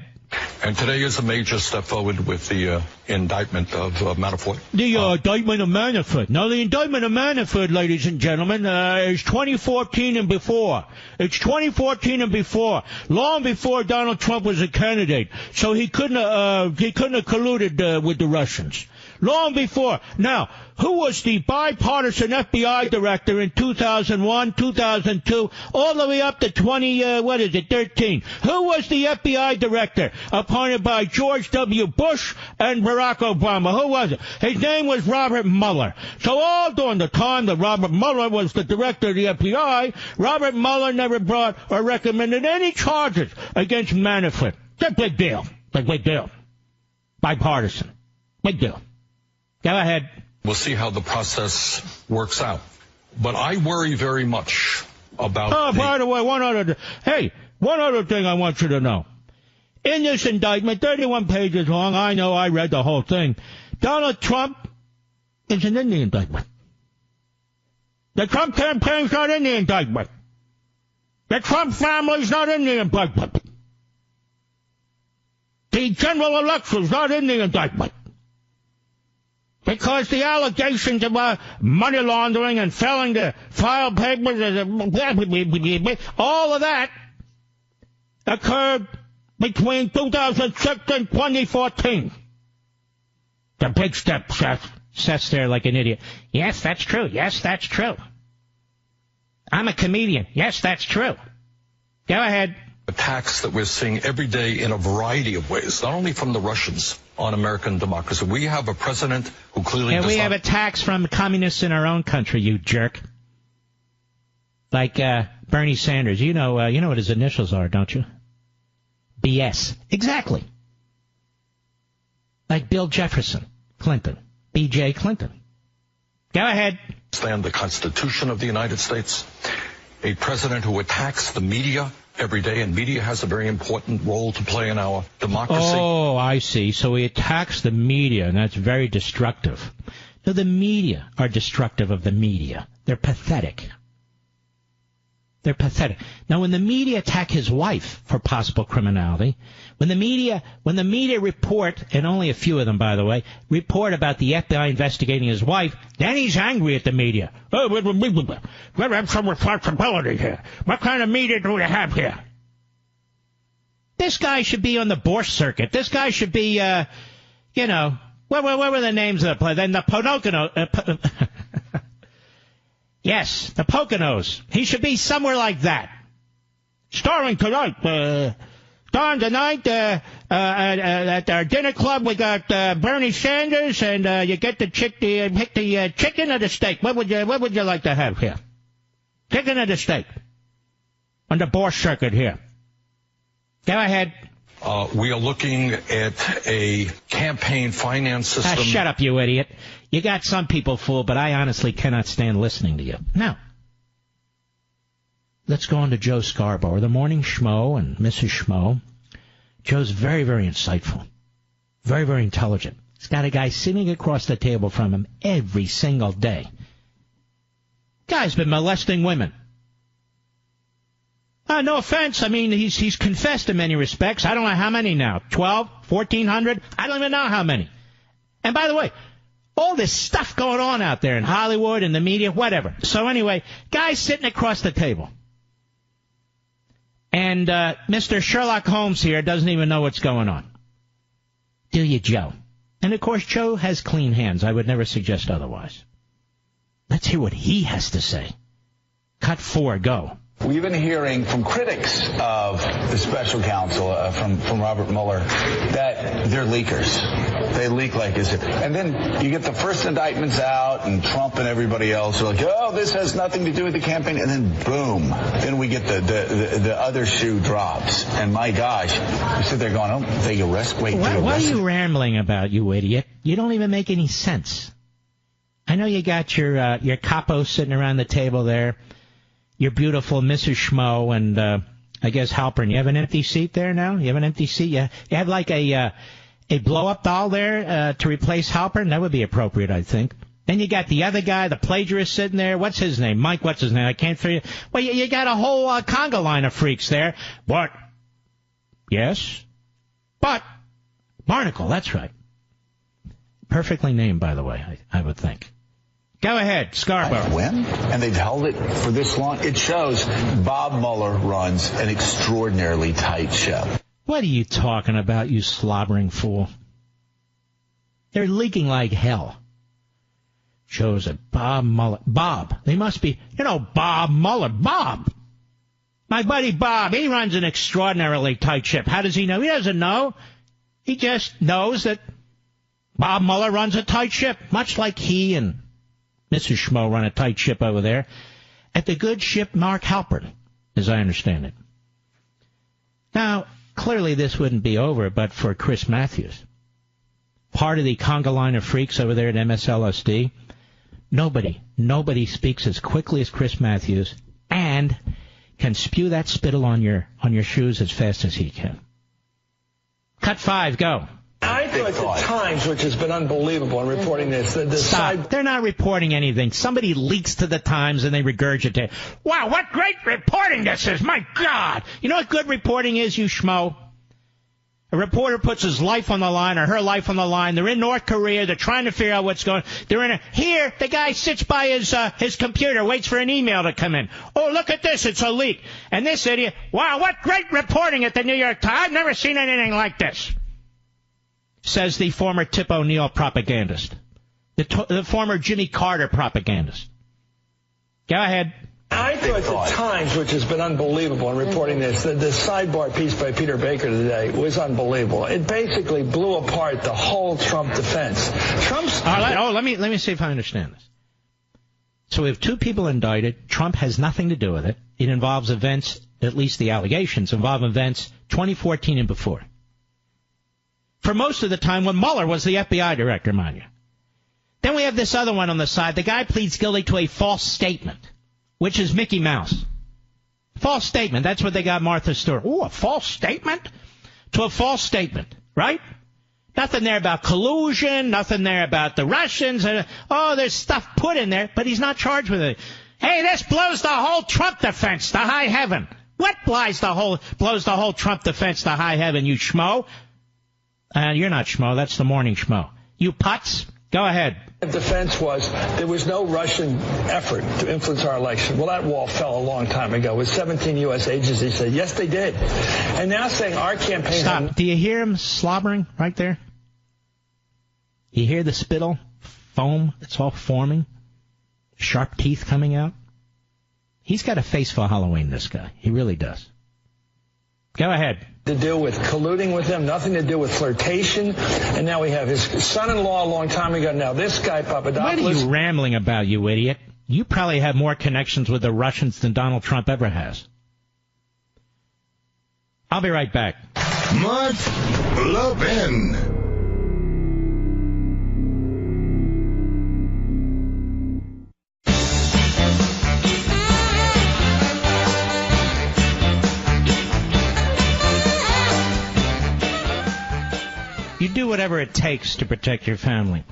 And today is a major step forward with the indictment of Manafort. The indictment of Manafort. Now, the indictment of Manafort, ladies and gentlemen, is 2014 and before. It's 2014 and before, long before Donald Trump was a candidate. So he couldn't have colluded with the Russians. Long before. Now, who was the bipartisan FBI director in 2001, 2002, all the way up to 13? Who was the FBI director appointed by George W. Bush and Barack Obama? Who was it? His name was Robert Mueller. So all during the time that Robert Mueller was the director of the FBI, Robert Mueller never brought or recommended any charges against Manafort. It's a big deal. It's a big deal. Bipartisan. Big deal. Go ahead. We'll see how the process works out. But I worry very much about by the way, one other thing I want you to know. In this indictment, 31 pages long, I know I read the whole thing, Donald Trump isn't in the indictment. The Trump campaign's not in the indictment. The Trump family's not in the indictment. The general election's not in the indictment. Because the allegations about money laundering and failing to file papers, all of that occurred between 2006 and 2014. The big step, Seth. Seth's there like an idiot. Yes, that's true. Yes, that's true. I'm a comedian. Yes, that's true. Go ahead. Attacks that we're seeing every day in a variety of ways, not only from the Russians on American democracy. We have a president who clearly does we not... have attacks from communists in our own country, you jerk. Like Bernie Sanders. You know what his initials are, don't you? BS. Exactly. Like Bill Jefferson Clinton. B.J. Clinton. Go ahead. Stand the Constitution of the United States. A president who attacks the media every day, and media has a very important role to play in our democracy. Oh, I see. So he attacks the media, and that's very destructive. No, the media are destructive of the media. They're pathetic. They're pathetic. Now, when the media attack his wife for possible criminality, when the media report, and only a few of them, by the way, report about the FBI investigating his wife, then he's angry at the media. Oh, we have some responsibility here. What kind of media do we have here? This guy should be on the Borscht circuit. This guy should be, what were the names of the play? Then the Pocono. Yes, the Poconos. He should be somewhere like that. Starring tonight, tonight at our dinner club, we got Bernie Sanders, and you get the chicken or the steak. What would you like to have here? Chicken or the steak? On the Borscht circuit here. Go ahead. We are looking at a campaign finance system. Shut up, you idiot. You got some people fooled, but I honestly cannot stand listening to you. Now, let's go on to Joe Scarborough, the morning schmo and Mrs. Schmo. Joe's very, very insightful. Very, very intelligent. He's got a guy sitting across the table from him every single day. Guy's been molesting women. No offense. I mean, he's confessed in many respects. I don't know how many now. 12? 1,400? I don't even know how many. And by the way, all this stuff going on out there in Hollywood and the media, whatever. So anyway, guy's sitting across the table. And Mr. Sherlock Holmes here doesn't even know what's going on. Do you, Joe? And, of course, Joe has clean hands. I would never suggest otherwise. Let's hear what he has to say. Cut 4, go. We've been hearing from critics of the special counsel, from Robert Mueller, that they're leakers. They leak like this. And then you get the first indictments out, and Trump and everybody else are like, oh, this has nothing to do with the campaign. And then, boom, then we get the other shoe drops. And, my gosh, you sit there going, oh, they arrest, wait, what are you rambling about, you idiot? You don't even make any sense. I know you got your capos sitting around the table there. Your beautiful Mrs. Schmo and, I guess, Halpern. You have an empty seat there now? You have an empty seat? You have like a blow-up doll there to replace Halpern? That would be appropriate, I think. Then you got the other guy, the plagiarist, sitting there. What's his name? Mike, what's his name? I can't figure. Well, you got a whole conga line of freaks there. What? Yes? But Barnacle, that's right. Perfectly named, by the way, I would think. Go ahead, Scarborough. When? And they've held it for this long. It shows Bob Mueller runs an extraordinarily tight ship. What are you talking about, you slobbering fool? They're leaking like hell. Shows that Bob Mueller. Bob. They must be, Bob Mueller. Bob. My buddy Bob, he runs an extraordinarily tight ship. How does he know? He doesn't know. He just knows that Bob Mueller runs a tight ship, much like he and Mrs. Schmo run a tight ship over there at the good ship Mark Halpern, as I understand it. Now, clearly this wouldn't be over but for Chris Matthews. Part of the conga line of freaks over there at MSLSD. Nobody speaks as quickly as Chris Matthews and can spew that spittle on your shoes as fast as he can. Cut 5, go. I thought the Times, which has been unbelievable in reporting this. Stop. They're not reporting anything. Somebody leaks to the Times and they regurgitate. Wow, what great reporting this is. My God. You know what good reporting is, you schmo? A reporter puts his life on the line or her life on the line. They're in North Korea. They're trying to figure out what's going on. Here, the guy sits by his computer, waits for an email to come in. Oh, look at this. It's a leak. And this idiot, wow, what great reporting at the New York Times. I've never seen anything like this. Says the former Tip O'Neill propagandist. The former Jimmy Carter propagandist. Go ahead. I thought the Times, which has been unbelievable in reporting this, the sidebar piece by Peter Baker today was unbelievable. It basically blew apart the whole Trump defense. Let me see if I understand this. So we have 2 people indicted. Trump has nothing to do with it. It involves events, at least the allegations involve events 2014 and before. For most of the time when Mueller was the FBI director, mind you. Then we have this other one on the side. The guy pleads guilty to a false statement, which is Mickey Mouse. False statement. That's what they got Martha Stewart. Oh, a false statement? To a false statement, right? Nothing there about collusion, nothing there about the Russians. There's stuff put in there, but he's not charged with it. Hey, this blows the whole Trump defense to high heaven. What blows the whole Trump defense to high heaven, you schmo? You're not schmo. That's the morning schmo. You putz. Go ahead. The defense was there was no Russian effort to influence our election. Well, that wall fell a long time ago. With 17 U.S. agencies said, yes, they did. And now saying our campaign... Stop. Do you hear him slobbering right there? You hear the spittle, foam that's all forming? Sharp teeth coming out? He's got a face for Halloween, this guy. He really does. Go ahead. To do with colluding with them, nothing to do with flirtation. And now we have his son-in-law a long time ago. Now this guy, Papadopoulos. What are you rambling about, you idiot? You probably have more connections with the Russians than Donald Trump ever has. I'll be right back. Mark Levin. You do whatever it takes to protect your family.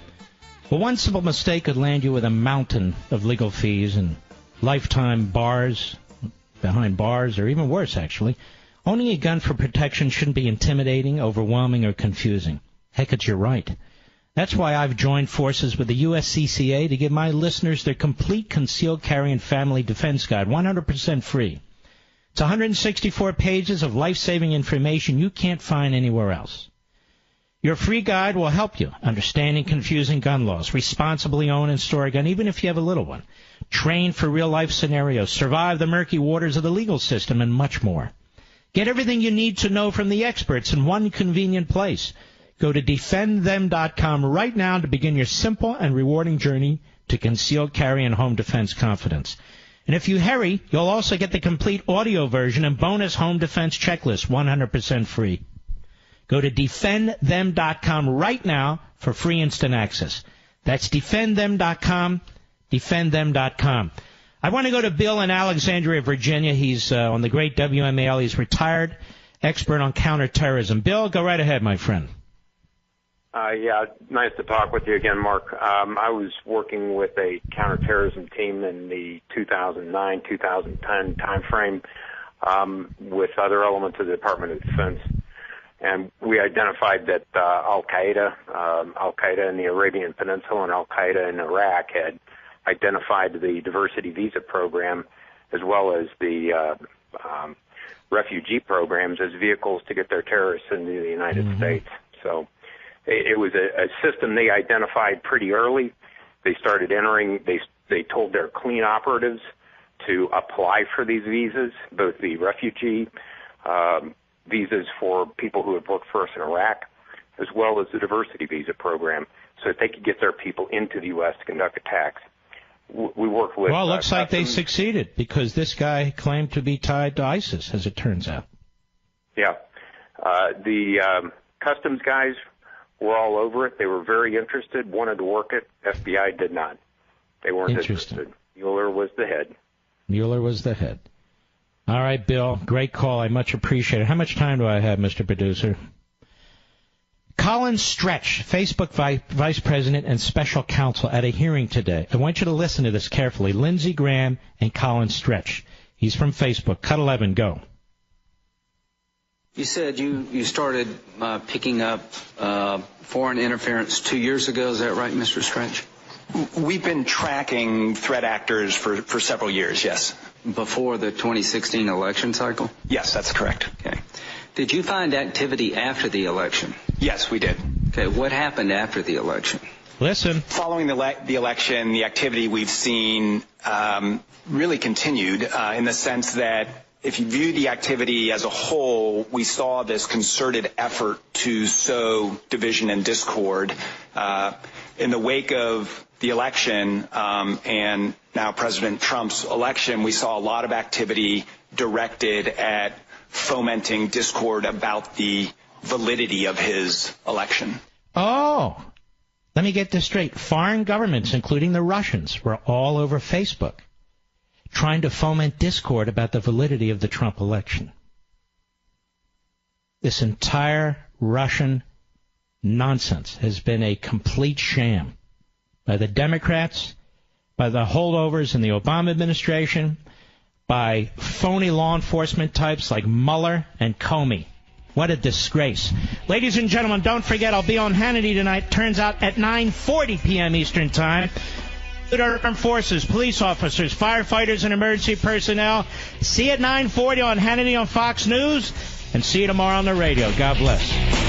But one simple mistake could land you with a mountain of legal fees and lifetime bars, behind bars, or even worse, actually. Owning a gun for protection shouldn't be intimidating, overwhelming, or confusing. Heck, it's your right. That's why I've joined forces with the USCCA to give my listeners their complete concealed carry and family defense guide, 100% free. It's 164 pages of life-saving information you can't find anywhere else. Your free guide will help you understanding confusing gun laws, responsibly own and store a gun, even if you have a little one, train for real-life scenarios, survive the murky waters of the legal system, and much more. Get everything you need to know from the experts in one convenient place. Go to defendthem.com right now to begin your simple and rewarding journey to concealed carry and home defense confidence. And if you hurry, you'll also get the complete audio version and bonus home defense checklist, 100% free. Go to defendthem.com right now for free instant access. That's defendthem.com, defendthem.com. I want to go to Bill in Alexandria, Virginia. He's on the great WMAL. He's retired expert on counterterrorism. Bill, go right ahead, my friend. Yeah, nice to talk with you again, Mark. I was working with a counterterrorism team in the 2009-2010 timeframe with other elements of the Department of Defense. And we identified that Al-Qaeda in the Arabian Peninsula and Al-Qaeda in Iraq had identified the diversity visa program as well as the refugee programs as vehicles to get their terrorists into the United States. So it was a system they identified pretty early. They started entering, they told their clean operatives to apply for these visas, both the refugee visas for people who had worked for us in Iraq, as well as the diversity visa program, so that they could get their people into the U.S. to conduct attacks. We worked with... Well, it looks like they succeeded, because this guy claimed to be tied to ISIS, as it turns out. Yeah. The customs guys were all over it. They were very interested, wanted to work it. FBI did not. They weren't interested. Mueller was the head. Mueller was the head. All right, Bill, great call. I much appreciate it. How much time do I have, Mr. Producer? Colin Stretch, Facebook Vice President and Special Counsel, at a hearing today. I want you to listen to this carefully. Lindsey Graham and Colin Stretch. He's from Facebook. Cut 11, go. You said you started picking up foreign interference 2 years ago. Is that right, Mr. Stretch? We've been tracking threat actors for several years, yes. Before the 2016 election cycle? Yes, that's correct. Okay. Did you find activity after the election? Yes, we did. Okay, what happened after the election? Listen. Following the election, the activity we've seen really continued in the sense that if you view the activity as a whole, we saw this concerted effort to sow division and discord. In the wake of the election and now President Trump's election, we saw a lot of activity directed at fomenting discord about the validity of his election. Oh, let me get this straight. Foreign governments, including the Russians, were all over Facebook trying to foment discord about the validity of the Trump election. This entire Russian nonsense has been a complete sham by the Democrats, by the holdovers in the Obama administration, by phony law enforcement types like Mueller and Comey. What a disgrace. Ladies and gentlemen, don't forget I'll be on Hannity tonight. Turns out at 9:40 p.m. Eastern Time. Armed forces, police officers, firefighters, and emergency personnel. See you at 9:40 on Hannity on Fox News, and see you tomorrow on the radio. God bless.